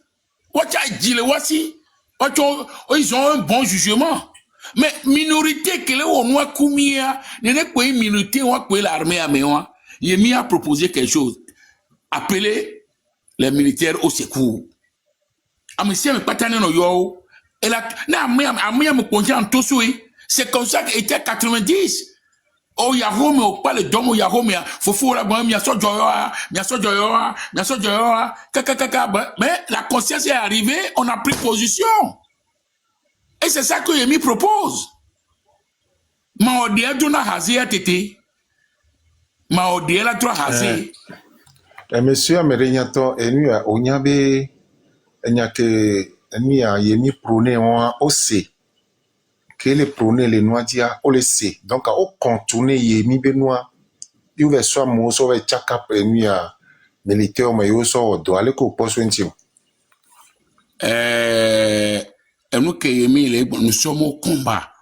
K: ouacha, dit le voici, ils ont un bon jugement. Mais minorité, que les Onois Koumia, n'est pas une minorité, on a l'armée à Méoua. Il a proposé quelque chose. Appeler les militaires au secours. Amicia, mais pas tanné no yo. Et là, Amia me conduit en Tosoui. C'est comme ça qu'il était 90. Oh, Yahome, oh, pas le domo Yahome, faut la bonne, mais la conscience est arrivée, on a pris position. Et c'est ça que Yemi propose. Ma odie dona hazi a tété. Ma odie la trois hazi.
F: Monsieur Amerignato, enu a onyabe, enyake, enu a Yemi prôné en aussi. Que les prôner les noirs dia on le sait donc au contourner yemi benoît il va soit mo so va chaka nuit militaire mais yo so do ale ko poste intime.
K: Nous que Yemi nous sommes au combat.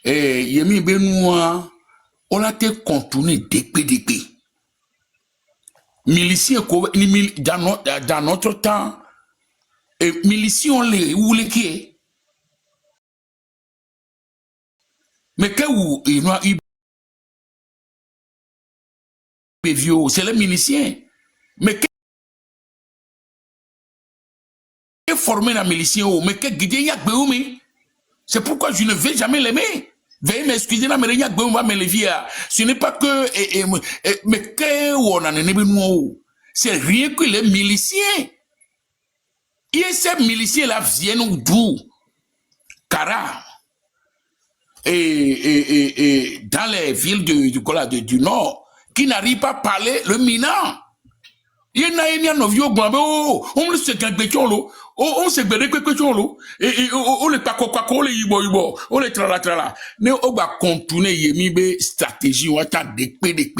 K: Yemi Benoît, on a été contourné d'épée. Miliciens dans notre temps, miliciens on les ou les qui. Mais que où il c'est les miliciens. Mais que former la milicien, mais que guider yak beoumi. C'est pourquoi je ne vais jamais l'aimer. Veuillez m'excuser, mais yak beoumi va me levier. Ce n'est pas que, mais que on a un c'est rien que les miliciens. Et ces miliciens là viennent d'où? Kara. Et dans les villes du Nord, qui n'arrivent pas à parler le minant. Il y a un vieux bambou, on se gagne on se gagne et on les pas quoi, on les yibo, on les trala. Mais on va contourner yemibe stratégie, on va d'épée.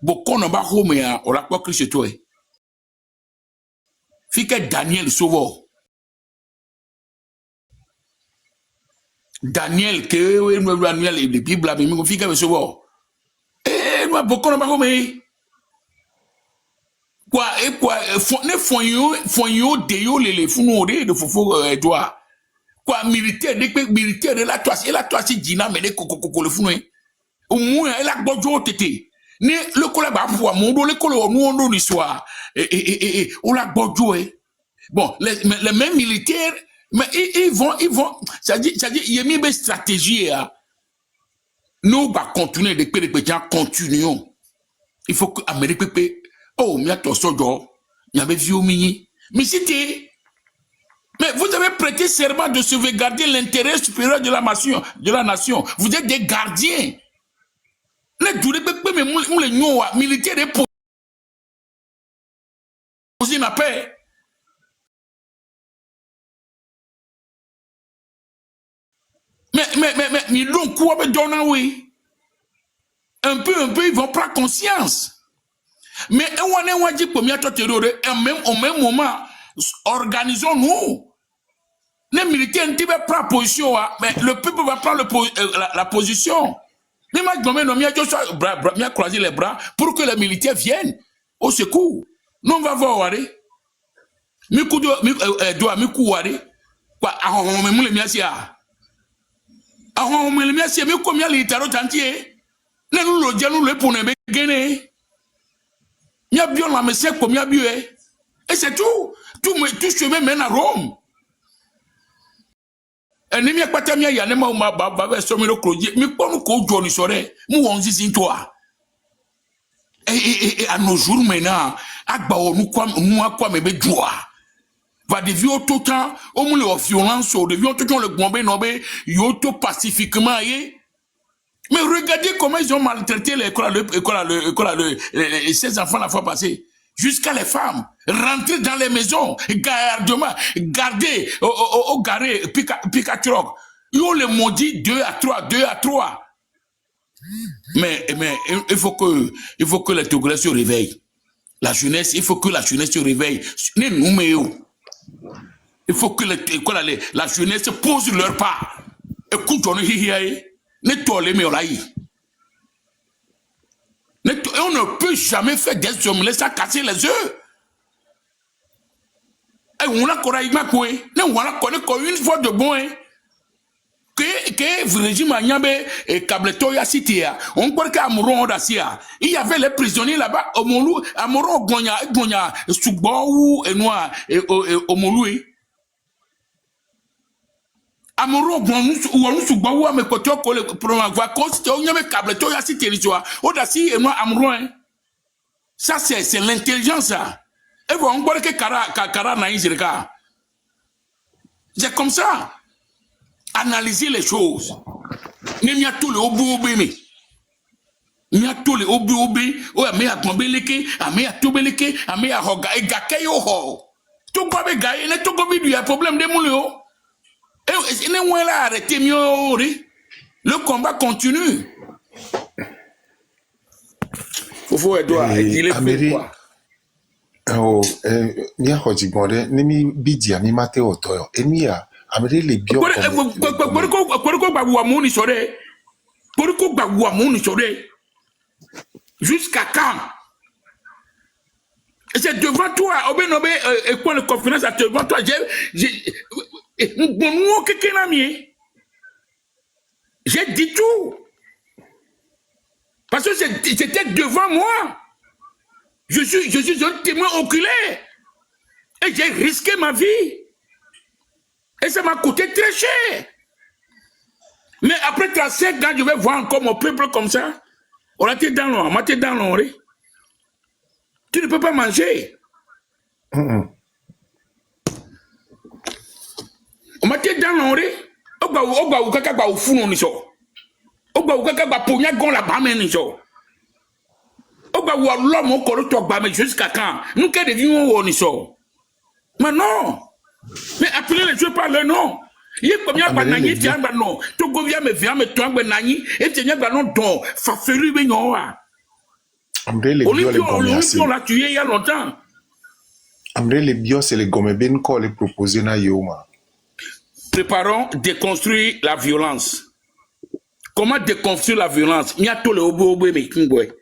K: Beaucoup n'ont pas homé, on l'a pas cru chez toi. Fique Daniel Sauveur. Daniel, Daniel et les Bibles, mais mon fique Sauveur. Moi, beaucoup n'ont pas homé. Quoi, ne foyons déo les fous de fofo Edouard. Quoi, militaire de la toise, et la toise dina, mais les coco le fou. Au moins, elle a beau tété. Ne le collègue pour mon dos, le collègue nous on l'histoire. Et on l'a beau bon, les mêmes militaires, mais ils vont, ça dit, il y a mis une stratégie, nous, va continuer de péréquer, continuons. Il faut que l'Amérique, oh, il y a tout ça, il y avait vu au mini. Mais c'était, mais vous avez prêté serment de sauvegarder l'intérêt supérieur de la nation. Vous êtes des gardiens. Les militaires posent la paix. Mais, ils l'ont quoi, mais oui. Un peu, ils vont prendre conscience. Mais, on dit pour au même moment, organisons-nous. Les militaires ne vont pas prendre position, mais le peuple va prendre la position. Mais moi, je croiser les bras pour que les militaires viennent au secours. Nous, on va voir, Mikou quoi, on les miasia. On me le miasia, mais combien les tarots entiers? Nous le pour ne gagner. Mia bien la messe comme mia bu. Et c'est tout. Tout chemin mène à Rome. Et ne mia pas ta mia ya ne ma baba so me le cloyer. Mais pas nous ko joni sore. Mu on zizi toi. Et à nos jours maintenant, agba nous quoi me be joie. Va de vieux tout temps, au moins la violence, de vieux tout temps le bombé nobé, yoto pacifiquement mais regardez comment ils ont maltraité ces enfants la fois passée. Jusqu'à les femmes. Rentrer dans les maisons. Garder. Au garé. Picatroc. Ils ont les maudits 2 à 3. Mais il faut que les Togolais se réveillent. La jeunesse, il faut que la jeunesse se réveille. Il faut que la jeunesse pose leur part. Écoute, on est ne tolé mais on ne peut jamais faire des hommes laisser casser les œufs. Et on a quoi une fois de bon que le régime a nyabé et Kabletoya cité on croit qu'à Amoron d'Asia il y avait les prisonniers là-bas au Molu Amoron Gonya Soubou et Noir et au Molu Amoron ou Soubou à mes côtés pour avoir constaté on y avait Kabletoya cité l'histoire au Dassi et moi Amoron ça c'est l'intelligence ça et bon on croit que Kara naïzirka c'est comme ça. Analyser les choses. N'y a tout le obé. N'y a tout le obé. Oh, mais à tombeleke, mais à tombeleke, mais à hoga et gakayo ho. Tout quoi be gaye, ne tout quoi du problème de moulio. Et ne oué là arrêtez mieux. Le combat continue.
E: Fofo Edouard, il est fait quoi?
F: Oh, ni ahoji bonde, ni mi bidi mi mate otoyo. Emi ya, amere le bio.
L: Koriko ba wamuni sore. Koriko ba wamuni sore. Jusqu'à quand? C'est devant toi, Obenobe, école de conférence, devant toi, j'ai dit tout. Parce que c'était devant moi. Je suis un témoin oculaire. Et j'ai risqué ma vie. Et ça m'a coûté très cher. Mais après 35 ans, je vais voir encore mon peuple comme ça. On a été dans l'eau, on a été dans l'eau. Tu ne peux pas manger. On m'a été dans l'eau. Jusqu'à quand? Nous qui devions mais non. Mais appelez les jeux par le nom. Il y a combien de nani tiens non. Tu goviens me vient me toi ben nani et tiens ben non don. Fafelu ben non. On l'a tué il y a longtemps.
F: Amré les bios et les gomeben qu'on les proposé na yoma.
L: Préparons déconstruire la violence. Comment déconstruire la violence? Il y a tout le obo me kingwe.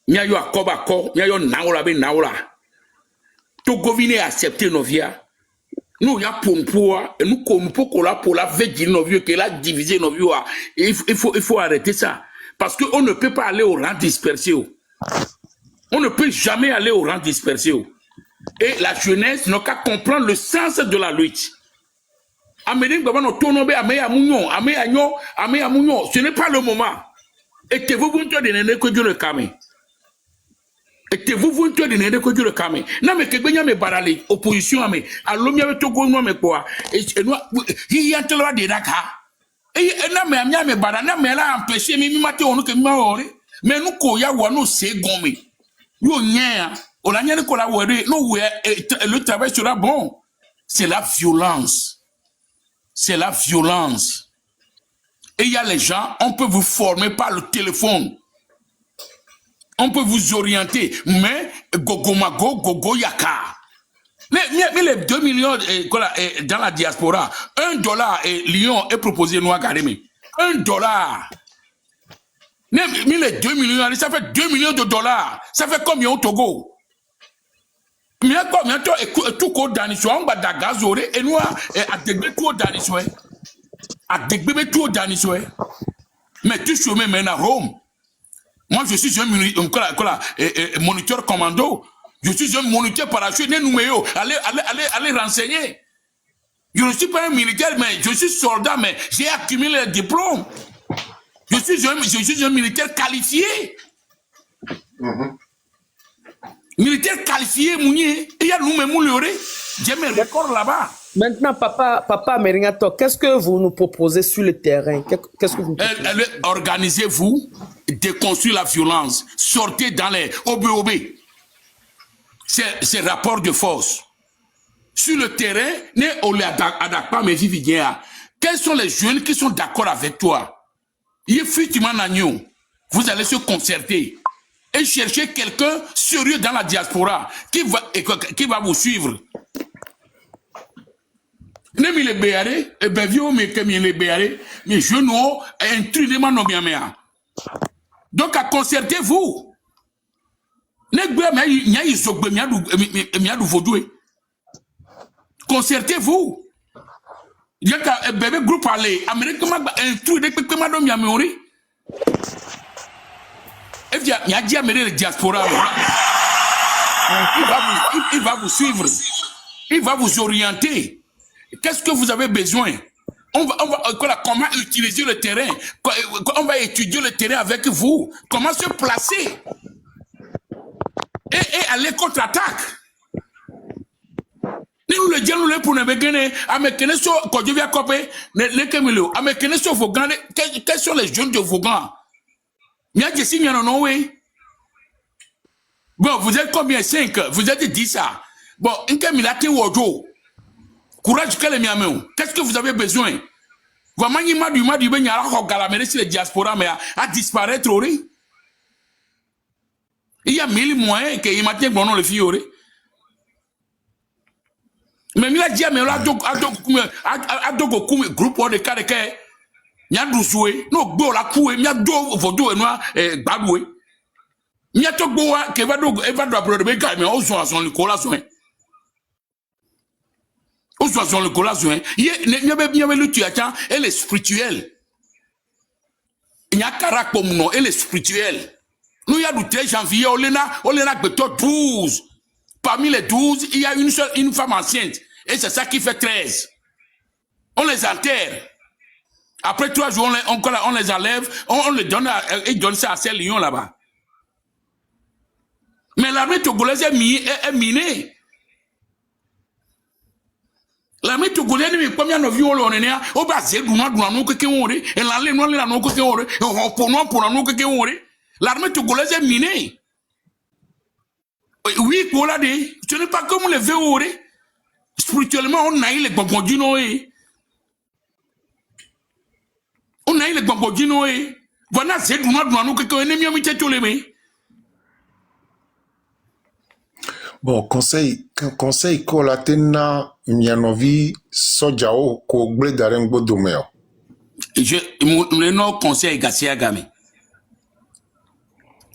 L: Il y a yo akoba ko, il y a yo naola be naola. To govine accepter nos vies. Nous y a pour et nous comme pour la veille nos vieux que la diviser nos vieux. Il faut arrêter ça parce que on ne peut pas aller au rang dispersé. On ne peut jamais aller au rang dispersé. Et la jeunesse n'a qu'à comprendre le sens de la lutte. Ce n'est pas le moment. Et que vous vous donner que Dieu le calme. Et que vous vous donner que Dieu le calme. Non mais que Benya me barale opposition mais alomia me togo no me quoi. Et nous il y a tellement de daka. Et non mais amia me barale non mais là empêcher mi maté on que ma ore. Mais nous ko ya wa no se gomme. Yo nya on a nya ko la wore no le travail sera bon. C'est la violence. C'est la violence. Et il y a les gens, on peut vous former par le téléphone. On peut vous orienter. Mais, gogomago, gogo yaka. Mais les 2 millions dans la diaspora, $1 Lyon est proposé nous à Karimi. $1. Mais les 2 millions, ça fait 2 millions de dollars. Ça fait combien au Togo? Mais combien tout code d'Anissoua, on va d'Agazoré et nous à dégler tout d'Anissoua. À dégler tout d'Anissoua. Mais tu chômes maintenant à Rome. Moi, je suis un moniteur commando. Je suis un moniteur parachute. Allez renseigner. Je ne suis pas un militaire, mais je suis soldat, mais j'ai accumulé les diplômes. Je suis un militaire qualifié. Militaire qualifié, Mounier, il y a nous-mêmes j'ai mes records là-bas.
E: Maintenant, papa Meringato, qu'est-ce que vous nous proposez sur le terrain? Qu'est-ce que vous proposez?
L: Organisez-vous, déconstruire la violence, sortez dans les OBOB. C'est rapport de force. Sur le terrain, quels sont les jeunes qui sont d'accord avec toi? Vous allez se concerter et chercher quelqu'un sérieux dans la diaspora qui va vous suivre. Nemi le béaré, et ben vieux mais comme il le béaré, mais je n'ai intrusement non bien mais. Donc à concertez-vous. Concertez-vous. Il y a un bébé groupe aller. Américain intrus de que madame Yamori. Et il y a dit à la diaspora. Il va vous suivre. Il va vous orienter. Qu'est-ce que vous avez besoin? On va comment utiliser le terrain? On va étudier le terrain avec vous. Comment se placer? Et aller contre-attaque. Nous le disons, nous pour ne pas gagner. Américains sont, quand je viens copier, les Camilo, Américains sont Vaughan. Quels sont les jeunes de Vaughan? Bon, vous êtes combien? 5? Vous êtes 10 ça. Bon, un Camilate Wojo. Courage, qu'est-ce que vous avez besoin? Vous avez les diaspora, mais à disparaître. Il y a 1000 moyens que il matin bon le fiore. Mais il a dit mais là donc groupe de cas que nya doucoué no gbo la coué nya do vodo no gbadoué. Nya to gbo wa que va do apprendre be mais on so son Nicolas so. On so son Nicolas so. Il y a le tu attends elle est spirituelle. Il y a caractère non elle est spirituelle. Nous, il y a du 13 janvier, on a 12. Parmi les 12, il y a une femme enceinte. Et c'est ça qui fait 13. On les enterre. Après 3 jours, on les enlève, on les donne, ils donnent ça à ces lions là-bas. Mais l'armée togolaise est minée. L'armée togolaise, mais combien de vies on est, on va se dire, et l'armée togolaise est minée. Oui, ce n'est pas comme les VOR. Spirituellement, on a eu les bambodino. On a eu les bambodino. Voilà, c'est du noir,
F: bon, conseil kolatena mianovi sojao ko gble darengo domeo.
L: Le nom conseil Gassia Game.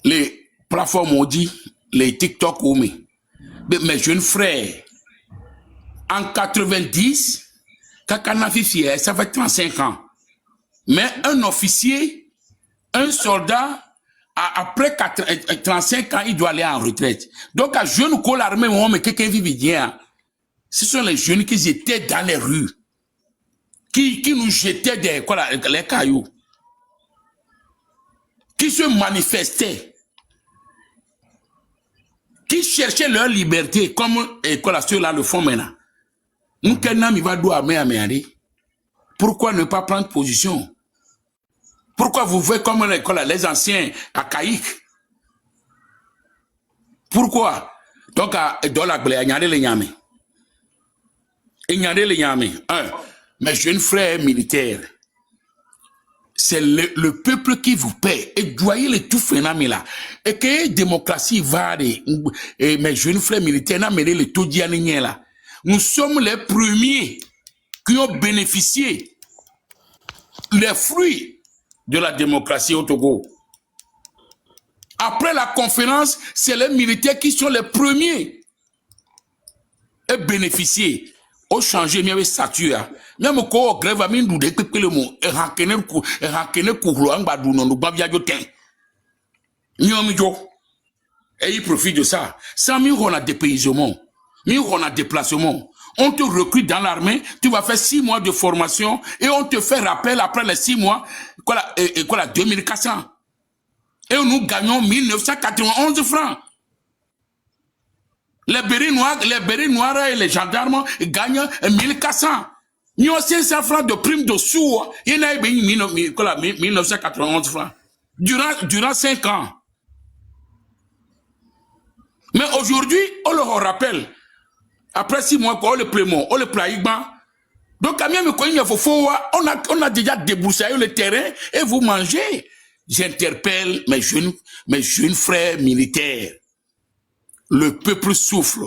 L: Les plateformes ont dit, les TikTok ont mis. Mes jeunes frères, en 90, Kakana Fifier, ça fait 35 ans. Mais un officier, un soldat, après 35 ans, il doit aller en retraite. Donc, à jeunes qui l'armée, mais quelqu'un vit bien. Ce sont les jeunes qui étaient dans les rues, qui nous jetaient les cailloux, qui se manifestaient, qui cherchaient leur liberté, comme ceux-là le font maintenant. Pourquoi ne pas prendre position? Pourquoi vous faites comme les anciens archaïques? Pourquoi? Donc, dans la blé, il y a les Yamé. Il y a les Yamé. Mes jeunes frères militaires, c'est le peuple qui vous paie. Et doyez les tout phénomènes là. Et que la démocratie va, et mes jeunes frères militaires, les tout dianiniens là. Nous sommes les premiers qui ont bénéficié les fruits de la démocratie au Togo. Après la conférence, c'est les militaires qui sont les premiers à bénéficier. Au changer, il y avait statut. Même quand grève a mis nous découper le mot, et hakene kouro ambadou non nous babia jotin. Et ils profitent de ça. Sans mieux on a dépaysement, mieux on a déplacement. On te recrute dans l'armée, tu vas faire 6 mois de formation et on te fait rappel après les 6 mois, 2400. Et nous gagnons 1991 francs. Les bérets noirs et les gendarmes gagnent 1400. Nous avons 500 francs de prime de sous. Il y a 1991 francs. Durant 5 ans. Mais aujourd'hui, on leur rappelle. Après 6 mois, on le plémon, on le plaïgban. Donc, on a déjà débroussaillé le terrain et vous mangez. J'interpelle mes jeunes frères militaires. Le peuple souffle.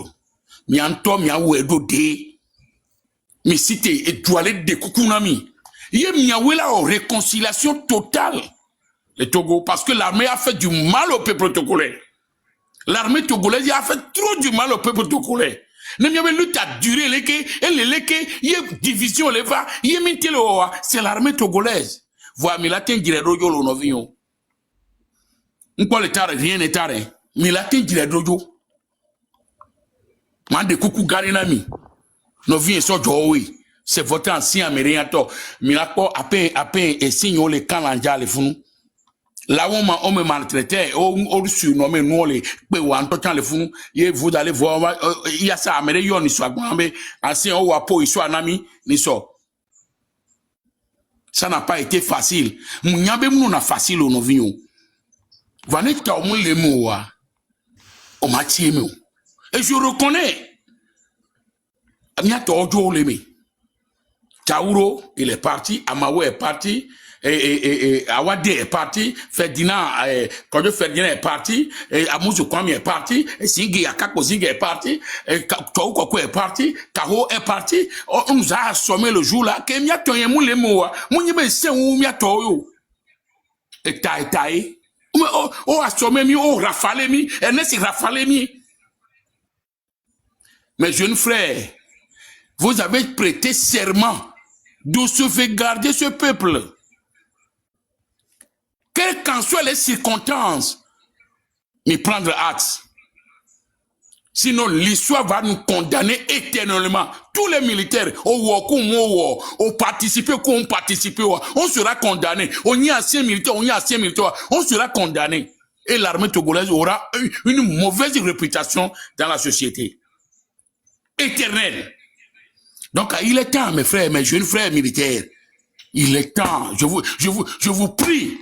L: Mianto, miaouedo de. Mi cité, et toilette de koukounami. Yé miaouela en réconciliation totale. Le Togo, parce que l'armée a fait du mal au peuple togolais. L'armée togolaise a fait trop du mal au peuple togolais. N'ayez lutte à durer division les va, c'est l'armée togolaise. Voilà, mais la tenue de rojo le novion. On peut le tard, rien n'est tard. Mais la tenue de rojo. Man de coucou garinami. Novien so jowi. C'est votre ancien américain. Mais la po à peine et signe les calendriers les fous. Là où on me maltraitait, on surnommé nous les péouantons les fous, et vous allez voir, il y a ça, américain, ni soit, mais ancien ou à peau, il soit un ami, ni soit. Ça n'a pas été facile. Mouniabe nous n'a facile au novion. Vanez ta au les mots, on m'a tiré. Et je reconnais, Amiato Ojo Lemi. Taouro, il est parti, Amawe est parti, Awade est parti, Ferdinand, quand Ferdinand est parti, Amusu Kwame est parti, Singi Akako Singi est parti, Tou Koko est parti, Kaho est parti. On nous a assommé le jour là, que mia toye mou le moua, mou nyebe se ou mia toyo. Et taï. Oh assommé mi, oh rafale mi, et n'est-ce rafale mi. Mes jeunes frères, vous avez prêté serment de sauvegarder ce peuple. Quelles qu'en soient les circonstances, mais prendre acte. Sinon, l'histoire va nous condamner éternellement. Tous les militaires, au participer, on sera condamné. On y a ancien militaire, on sera condamné. Et l'armée togolaise aura une mauvaise réputation dans la société. Éternelle. Donc, il est temps, mes frères, mes jeunes frères militaires. Il est temps. Je vous prie.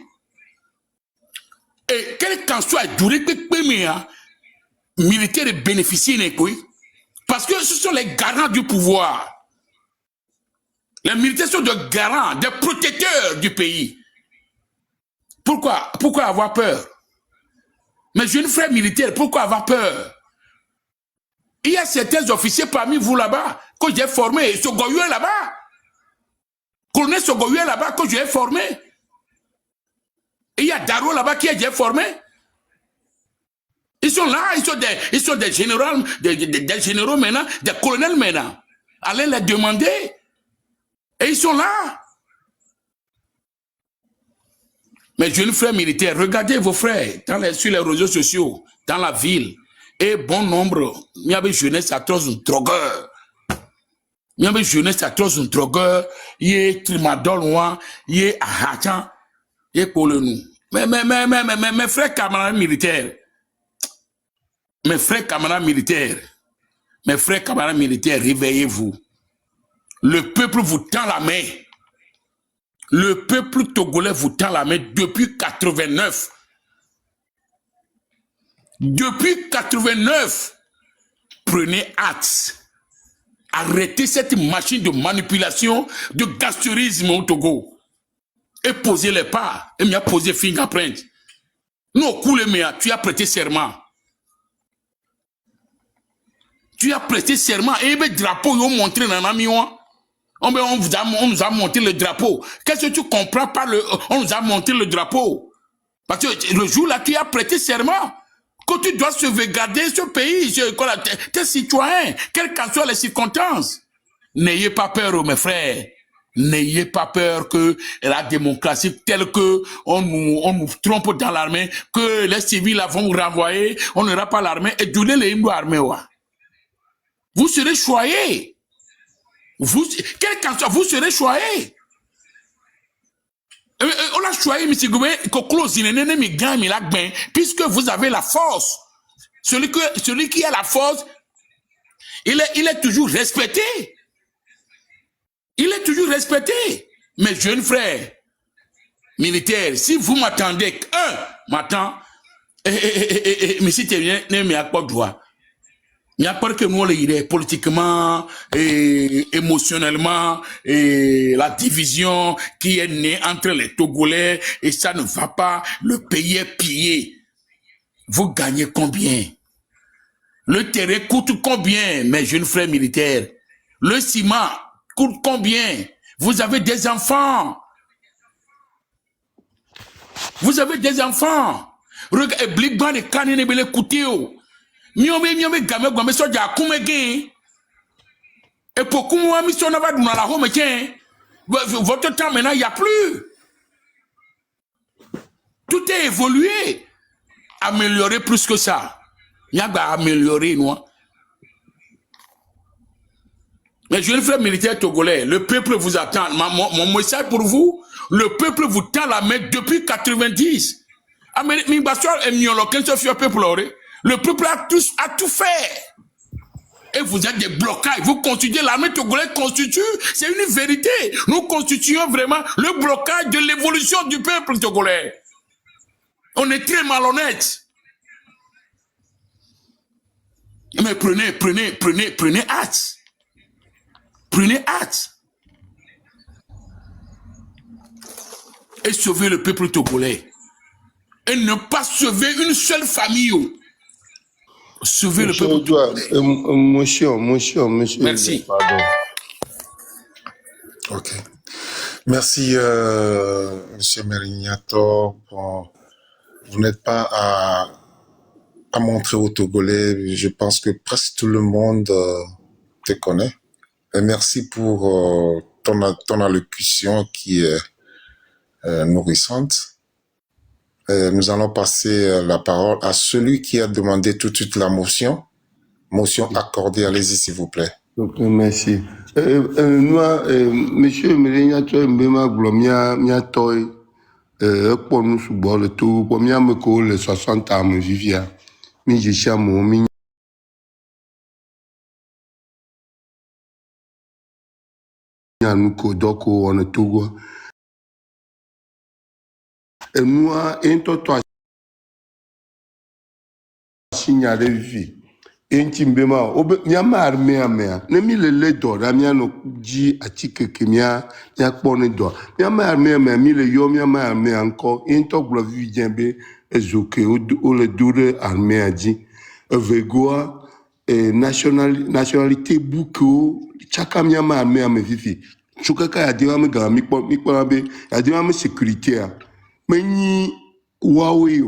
L: Et quel qu'en soit duré militaires et bénéficier parce que ce sont les garants du pouvoir. Les militaires sont des garants, des protecteurs du pays. Pourquoi avoir peur? Mes jeunes frères militaires, pourquoi avoir peur? Il y a certains officiers parmi vous là-bas que j'ai formés, Sogoyou est là-bas. Colonel Sogoyou est là-bas que j'ai formé. Et il y a Daro là-bas qui est déjà formé. Ils sont là, ils sont des généraux, des généraux maintenant, des colonels maintenant. Allez les demander. Et ils sont là. Mes jeunes frères militaires, regardez vos frères sur les réseaux sociaux, dans la ville. Et bon nombre, il y avait jeunesse atroce, un drogueur. Il y avait jeunesse atroce, un drogueur. Il y a Trimadol, il y a Ahachan, il y a Kolonou. Mais mes frères camarades militaires, mes frères camarades militaires, réveillez-vous. Le peuple vous tend la main. Le peuple togolais vous tend la main depuis 89. Depuis 89, prenez acte. Arrêtez cette machine de manipulation, de gasturisme au Togo. Et posez les pas. Et m'y a posé fingerprint. Non, Koulemea, tu as prêté serment. Tu as prêté serment. Et le drapeau, ils ont montré dans la miwa. On nous a montré le drapeau. Qu'est-ce que tu comprends par on nous a montré le drapeau? Parce que le jour là, tu as prêté serment. Que tu dois sauvegarder ce pays, tes citoyens, quelles qu'en soient les circonstances. N'ayez pas peur, mes frères. N'ayez pas peur que la démocratie telle que on nous trompe dans l'armée, que les civils vont vous renvoyer, on n'aura pas l'armée et donner les hymnes armés. Vous serez choyés. Quel qu'en soit, vous serez choyés. On a choisi, M. Goubé, puisque vous avez la force. Celui qui a la force, il est toujours respecté. Il est toujours respecté. Mes jeunes frères militaires, si vous m'attendez, m'attend, mais si tu viens, ne m'y a pas droit. Il n'y a pas que nous, les politiquement, émotionnellement, la division qui est née entre les Togolais, et ça ne va pas, le pays est pillé. Vous gagnez combien? Le terrain coûte combien, mes jeunes frères militaires? Le ciment coûte combien? Vous avez des enfants. Vous avez des enfants. Regardez, Bligban et Kanine Bele Koutio. Miome game gome soja kumege. Et pour qu'on mission n'a pas dans la home tiens. Votre temps maintenant, il n'y a plus. Tout est évolué. Améliorer plus que ça. Il y a à améliorer, non? Mais jeunes frères militaires togolais, le peuple vous attend. Mon message pour vous, le peuple vous tend la main depuis 90. Le peuple a tout fait. Et vous êtes des blocages. Vous constituez, l'armée togolaise constitue, c'est une vérité. Nous constituons vraiment le blocage de l'évolution du peuple togolais. On est très malhonnête. Mais prenez hâte. Prenez hâte. et sauver le peuple togolais. Et ne pas sauver une seule famille. Sauver le peuple togolais.
M: Monsieur.
L: Merci.
M: Pardon.
F: Ok. Merci, Monsieur Merignato. Bon, vous n'êtes pas à montrer aux Togolais. Je pense que presque tout le monde te connaît. Et merci pour ton allocution qui est nourrissante. Nous allons passer la parole à celui qui a demandé tout de suite la motion. Motion accordée. Allez-y, s'il vous plaît.
M: Ok, merci. Monsieur Melenia, tu es mbema glomia mia toy pour nous subor le tout pour mia me ko le 60 ans me vivia mi je chamo mi nous ko doko on tout et nous into to signalé vie enti mbema obe miama armée amea ne mi le do da mia no ji atike ke mia kpone do miama armée amea mi le yo miama armée encore into glo vi jembe ezoke o le dure armée aji vegoa nationalité buko chaka miama armée ame vivi chukaka ya diwa me ga mi kpo be ya diwa me sécurité a meni wawe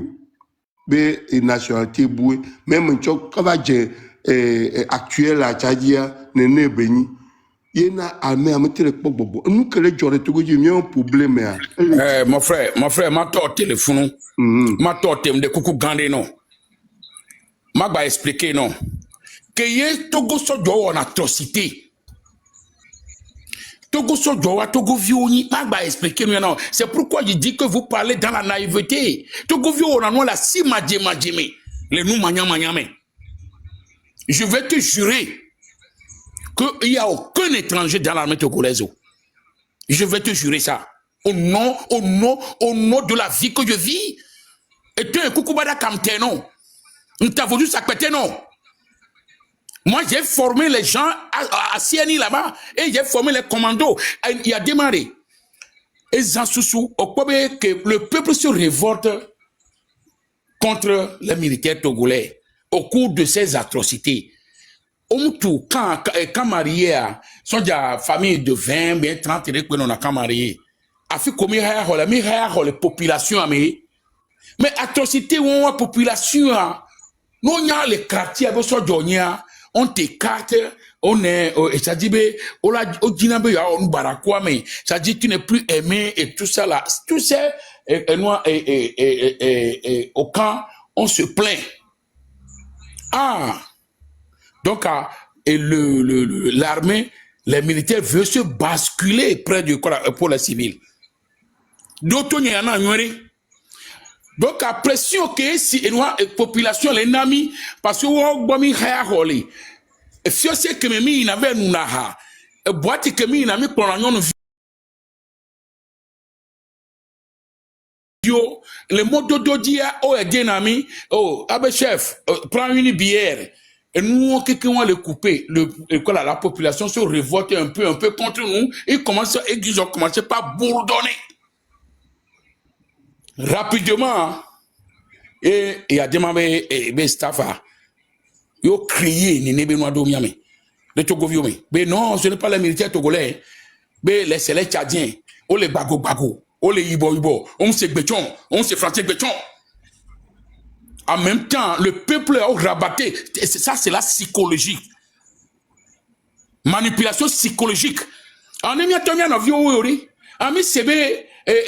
M: be nationalité boué même chok kava je actuel a chadia nene beni yena armée ametere pobobo nous que les jore to go mi un problème
L: mon frère ma to téléphone ma to tem de kuku gande non ma ba expliquer non que ye Togo so jo en atrocité Togo so jo wa Togo vioni ma ba expliquer non c'est pourquoi je dis que vous parlez dans la naïveté Togo vio on a la si majeme le nous manyame je vais te jurer qu'il n'y a aucun étranger dans l'armée togolaise. Je vais te jurer ça. Au nom de la vie que je vis. Et tu es un coucoubada kamte, non. Nous t'avons dit ça pété, non. Moi, j'ai formé les gens à CNI là-bas. Et j'ai formé les commandos. Il a démarré. Et Zansoussou, que le peuple se révolte contre les militaires togolais au cours de ces atrocités. Quand marié, son famille de 20, bien 30, et on a quand marié. A fait comme les populations, mais atrocité où la population, nous avons les quartiers, on t'écarte, on est, ça dit, on barakwa, mais ça dit, tu n'es plus aimé, et tout ça là, tout ça, au camp, on se plaint. Donc, l'armée, les militaires veulent se basculer près du corps pour les civils. Donc, la pression que si la population, les amis, parce que on et c'est que il n'avait pas et boîte que il n'avait pas le mot de dia oh et oh abe chef prends une bière. Et nous, quelqu'un le couper, la population se révolte un peu contre nous, et ils ont commencé par bourdonner. Rapidement, et il y a demandé, et staff, ils ont crié, mais non, ce n'est pas les militaires togolais, mais c'est les Tchadiens, ou les bago, ou les ibo, on se béton, on se français béton. En même temps, le peuple a rabatté. Ça, c'est la psychologie. Manipulation psychologique. En est mis à vie aujourd'hui. En mis c'est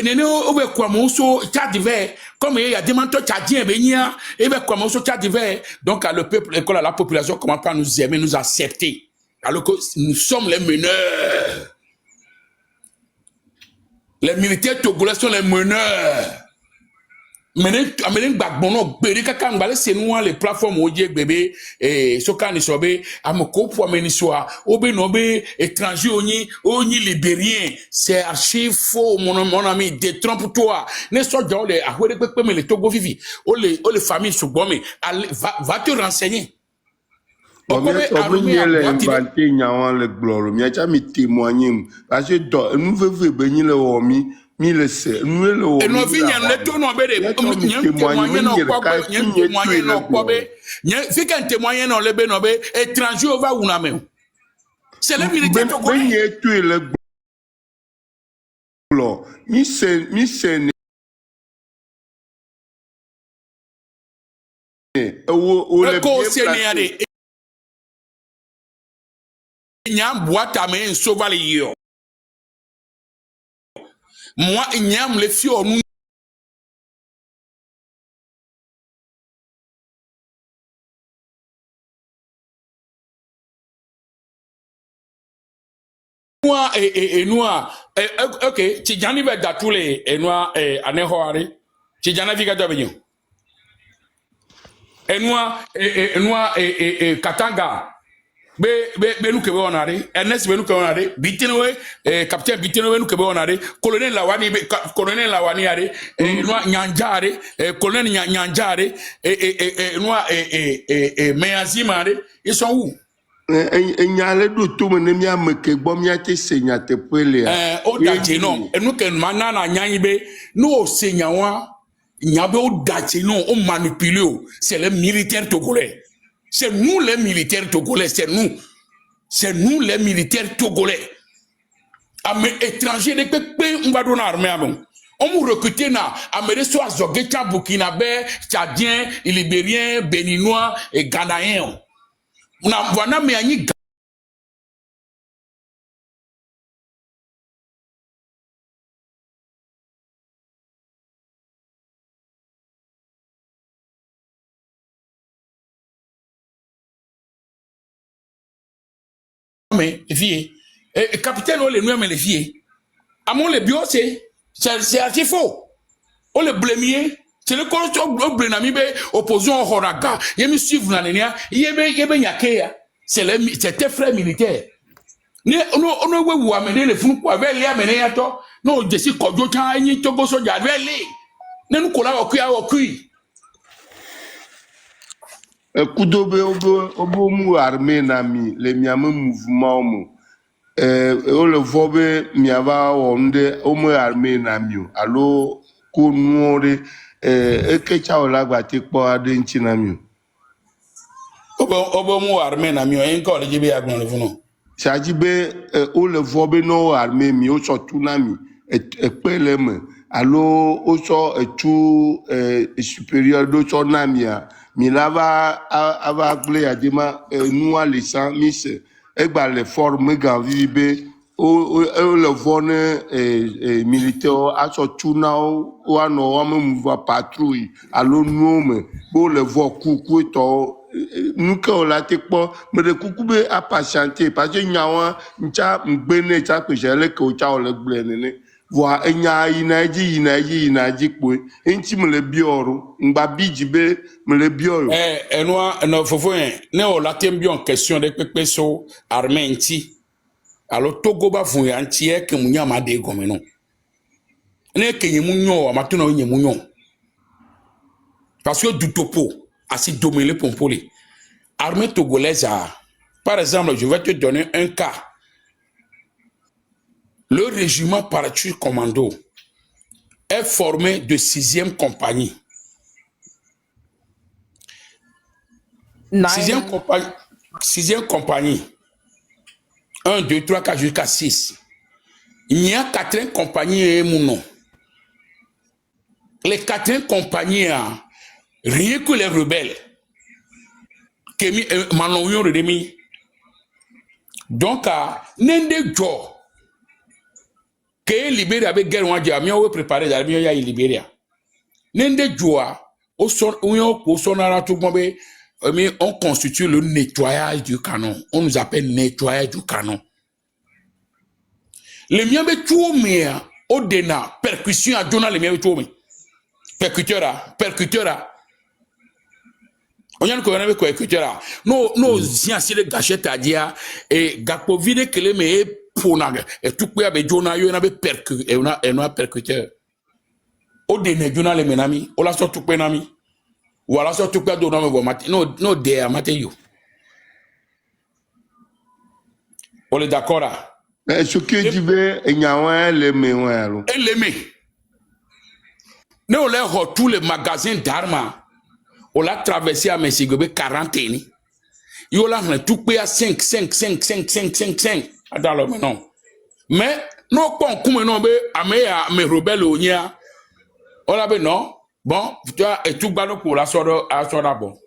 L: nene obe kwa monso tchadiver comme il y a des mentors tchadiens benia et be kwa monso tchadiver. Donc le peuple la population commence pas à nous aimer, nous accepter. Alors que nous sommes les meneurs. Les militaires togolais sont les meneurs. Amenen bagbono beri kaka ngale senua les plateformes oje bébé et sokani sobe amoko pour amenisoa obe nobe étranger oni libérien c'est archi faux mon ami détrompe-toi ne so jo le ahwere pepe me le Togo vivi o les familles soubome va te renseigner.
M: Le gloire, mi acha mi témoigner parce que nous veut venir le homi le se nous le
L: et no fi nyan le to no be de nyan témoigner no kwa nyan témoigner no kwa be nyan fi kan témoigner no le be no be étranger over una me c'est le militaire to ko
M: ben tu le glo mi se o le
L: ko seniade nyam boîte me sauvali yo moi nyam le fi onu moi et noa ok ti jani be datule et noa anehoare ti jana viga dobenyo et noa katanga be nu kebe onare ernest be nu kebe onare bitinowe capitaine bitinowe nu kebe onare colonel lawani are noa nyanjare colonel nyanjare noa meyazima are ils sont où
M: enyale do to me ne mia meke gbo mia te senya te pele
L: o dache no enu ke manana nyan be no senya wa nyabe o dache no o manipule o c'est les militaires togolais c'est nous les militaires togolais c'est nous les militaires togolais ame étranger de pepe on va donner armée avant on nous recruter na amere so azogecha burkinabé tchadien libérien béninois et ghanéen na wana me anyi mais vie capitaine o le nous mais les filles amon le bio c'est assez faux on le blâmier c'est le corps au blâmi be opposition au horaga yemi suivre na nenia yebe nyakeya c'était frère militaire ni ono we wu amene le funu kwa vele amene ya to no jesi kojo tan yin togo soja vele nenu kola okui
M: kudobe obo mu armée na mi le miame mouvement mo o le vobe miava onde o mu armée na mi alo ko nuore ekecha ola gba te po ade nchi na mi
L: obo mu armée na mi o en ko le jibe agbon le funu
M: Sajibe o le vobe no armée mi o so tunami epeleme alo o so etu supérieur do so namia mi lava ava gle adema nous alisa mise egba le forme gan vibe o le vone militaire a so tuna o ano o move patrouille alo nous bo le vo kuku to nous que on l'a te po me de kukube a patienter parce que nyawa ncha mgbene cha pe jele ke o cha o le gble ne voa enya inaji po enti me le bioru ngba bijibe me le bioru
L: enwa no fofo ne o la tem bien question de pepe so armenti alors Togo ba fun ya nti e ke munya ma de gomeno ne ke nyemunyo amatuno nyemunyo parce que du topo assez dominé pompoli. Armée togolaise, par exemple, je vais te donner un cas. Le régiment parachute commando est formé de 6e compagnie. 6e compagnie. 1, 2, 3, 4 jusqu'à 6. Il y a 4e compagnie et mon nom. Les 4e compagnies, rien que les rebelles. Kemi Manon Redemi. Donc, Nende Jo. Que Libéria avec guerre, on a préparé la Libéria et Libéria. Nende Joa, au son tout mais on constitue le nettoyage du canon. On nous appelle nettoyage du canon. Les miens de tout, mais au dena, percussion à donner les miens de tout, mais percuteur. On y a un percuteur. Nos anciens de gâchette à dire, et Gapo vide que les meilleurs pour et tout quoi avec Jonah, il y a un percuteur. Au dena, Jonah les menami, on l'a sorti tout nami. Ou alors ça tout cas de no de Mathieu. On est d'accord là.
M: Ce que tu veux, il y a un élément.
L: Nous on a tous les magasins d'armes. On l'a traversé à Messigobé 40 ans. Il y a tout payé à 5. Attends, non. Mais, non, pas comme non, mais rebelles au nia. On l'a non. Bon, tu as et tout ballot pour la soda d'abord.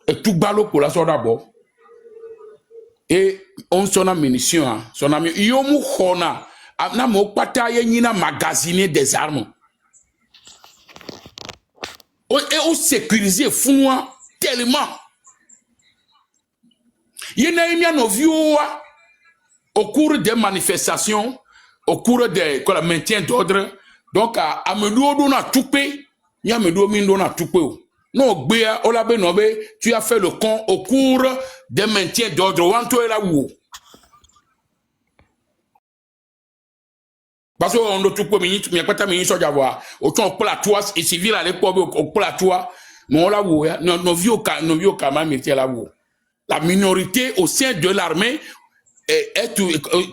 L: Et tout ballot pour la soda d'abord. Et on son munitions, son ami. Yomu Khona. Na mo pata yenina magasiner des armes. Et on sécurisé founois tellement. Yena imia no vioa au cours des manifestations, au cours des maintien d'ordre. Donc à medo dona toupé, ya medo min dona toupé. Non gbea olabe nobe, tu as fait le con au cours des maintien d'ordre. Wanto est là où? Parce qu'on doit tout pour minutes, mais pas minutes sur d'avoir autant pour la toit et civil à l'époque pour la toit, mais on l'a vu, nos vieux quand même étaient là où la minorité au sein de l'armée est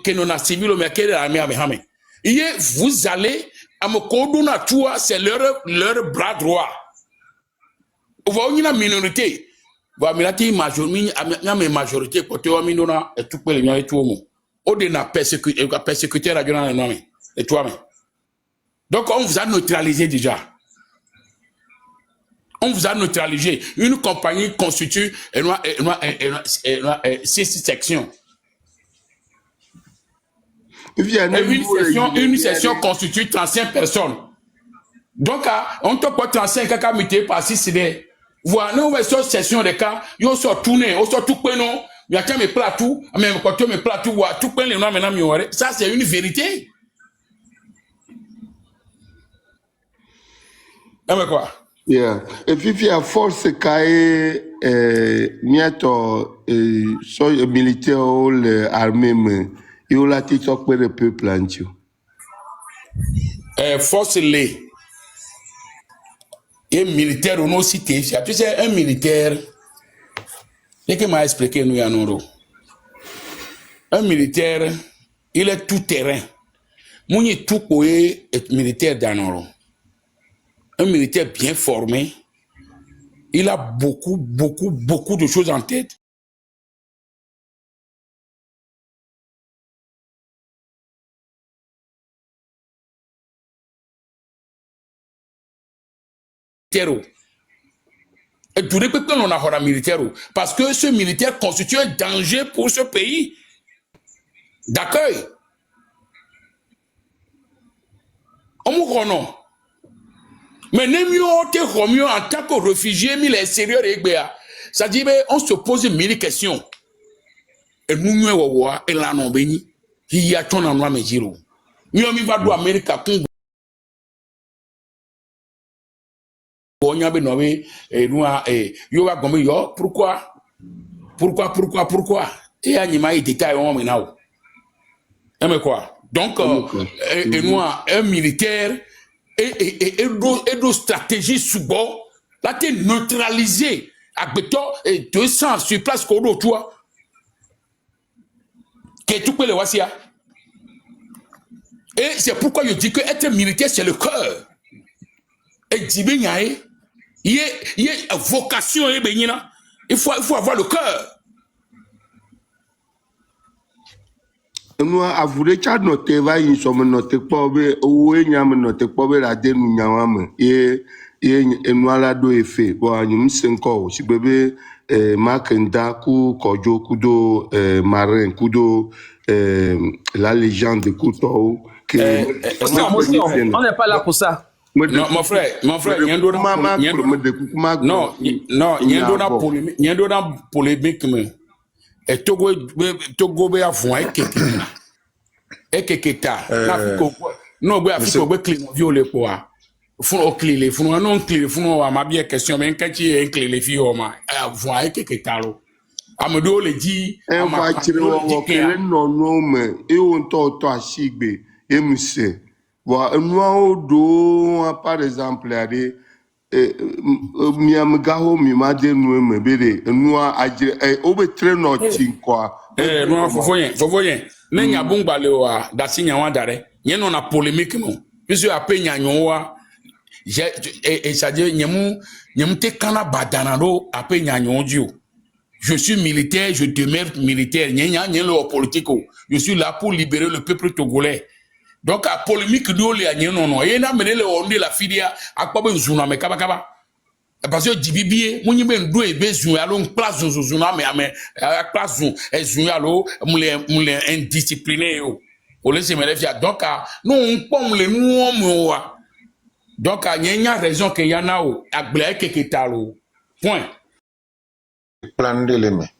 L: que non a civil mais que l'armée a mais vous allez à me condamner toit, c'est leur bras droit. Vous voyez une minorité, vous avez une majorité pour te voir minona et tout pour les miens et tout le monde. On est persécuté la gueule et toi-même. Donc, on vous a neutralisé déjà. On vous a neutralisé. Une compagnie constitue 6 sections. Une section constitue 35 personnes. Donc, on te peut 35 cas mutés par 6 idées. Voilà, nous, sur session de cas, ils sont tournés, ils sont tout pénons, il y a mes plateaux, même quand mes plateaux, tout pénons, maintenant, ça, c'est une vérité. Ah mais quoi?
M: Yeah. Et puis à force qu'il so militaire ou l'armée mais il a été occupé le peuple entier.
L: Force les et militaire ou non cité. Tu sais un militaire. C'est que m'a expliqué nous à Noro. Un militaire, il est tout terrain. Mouni tout coé est militaire d'Anoro. Un militaire bien formé, il a beaucoup de choses en tête. Et tout le peuple on a un militaire parce que ce militaire constitue un danger pour ce pays d'accueil. On me non. Mais en tant que réfugié, il est sérieux. Ça dit, on se pose 1000 questions. Et nous, et là, non, béni. Il y a ton endroit, mais giro. Nous, on va d'où Amérique, Congo. Pourquoi? Et Anima, il détaille, on maintenant. Mais quoi? Donc, et nous, un militaire, et nos stratégies sous bord, là, tu es neutralisé. Avec 200 sur place, qu'on a, toi. Que tout peut le voir, et c'est pourquoi je dis que être militaire, c'est le cœur. Et il y a vocation, il faut avoir le cœur.
M: Nous avons noté, nous sommes notés pour noté pour la dénouement et nous la do effet. Bon, nous sommes encore si bébé Makenda Kojo Kudo Marin Kudo la légende de Couteau.
E: On n'est pas là pour ça.
L: Non, mon frère, il y a une polémique, et Togo be avoué ekeketa non be afiko be clé violé quoi font clé font non clé font ma bien question mais quand tu es clé les filles ma avoué ekeketa lo amedo le dit
M: en va tirer non mais et on to asigbe et monsieur voilà nous do par exemple aller miamgaho mi made nous me bere nous a obe train no tin quoi
L: Non, faut yen. Ne nya bungba le wa dasi nya wa dare. Yen on a polémique non. Puisque après nya nyowa et ça dit nyemu te kana badana do après nya nyondio. Je suis militaire, je demeure militaire. Nya le politique. Je suis là pour libérer le peuple togolais. Donc à polémique do le nya non. Et na menele on dit la filia akpa be zuna me kaba. Parce que Dibibie, mon yémen doué besoin alors une place zuzuna mais place zun alors moulin indiscipliné au laisser me lever donc nous on pomme les nous donc il y a raison que y en a au agblé que talo point
F: plan de l'aimer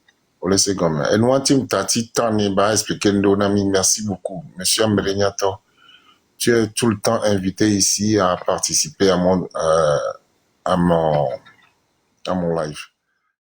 F: au laisser comme et nous antim tati tani ba expliquer ndonami merci beaucoup monsieur Mbelenyato tu es tout le temps invité ici à participer à mon live.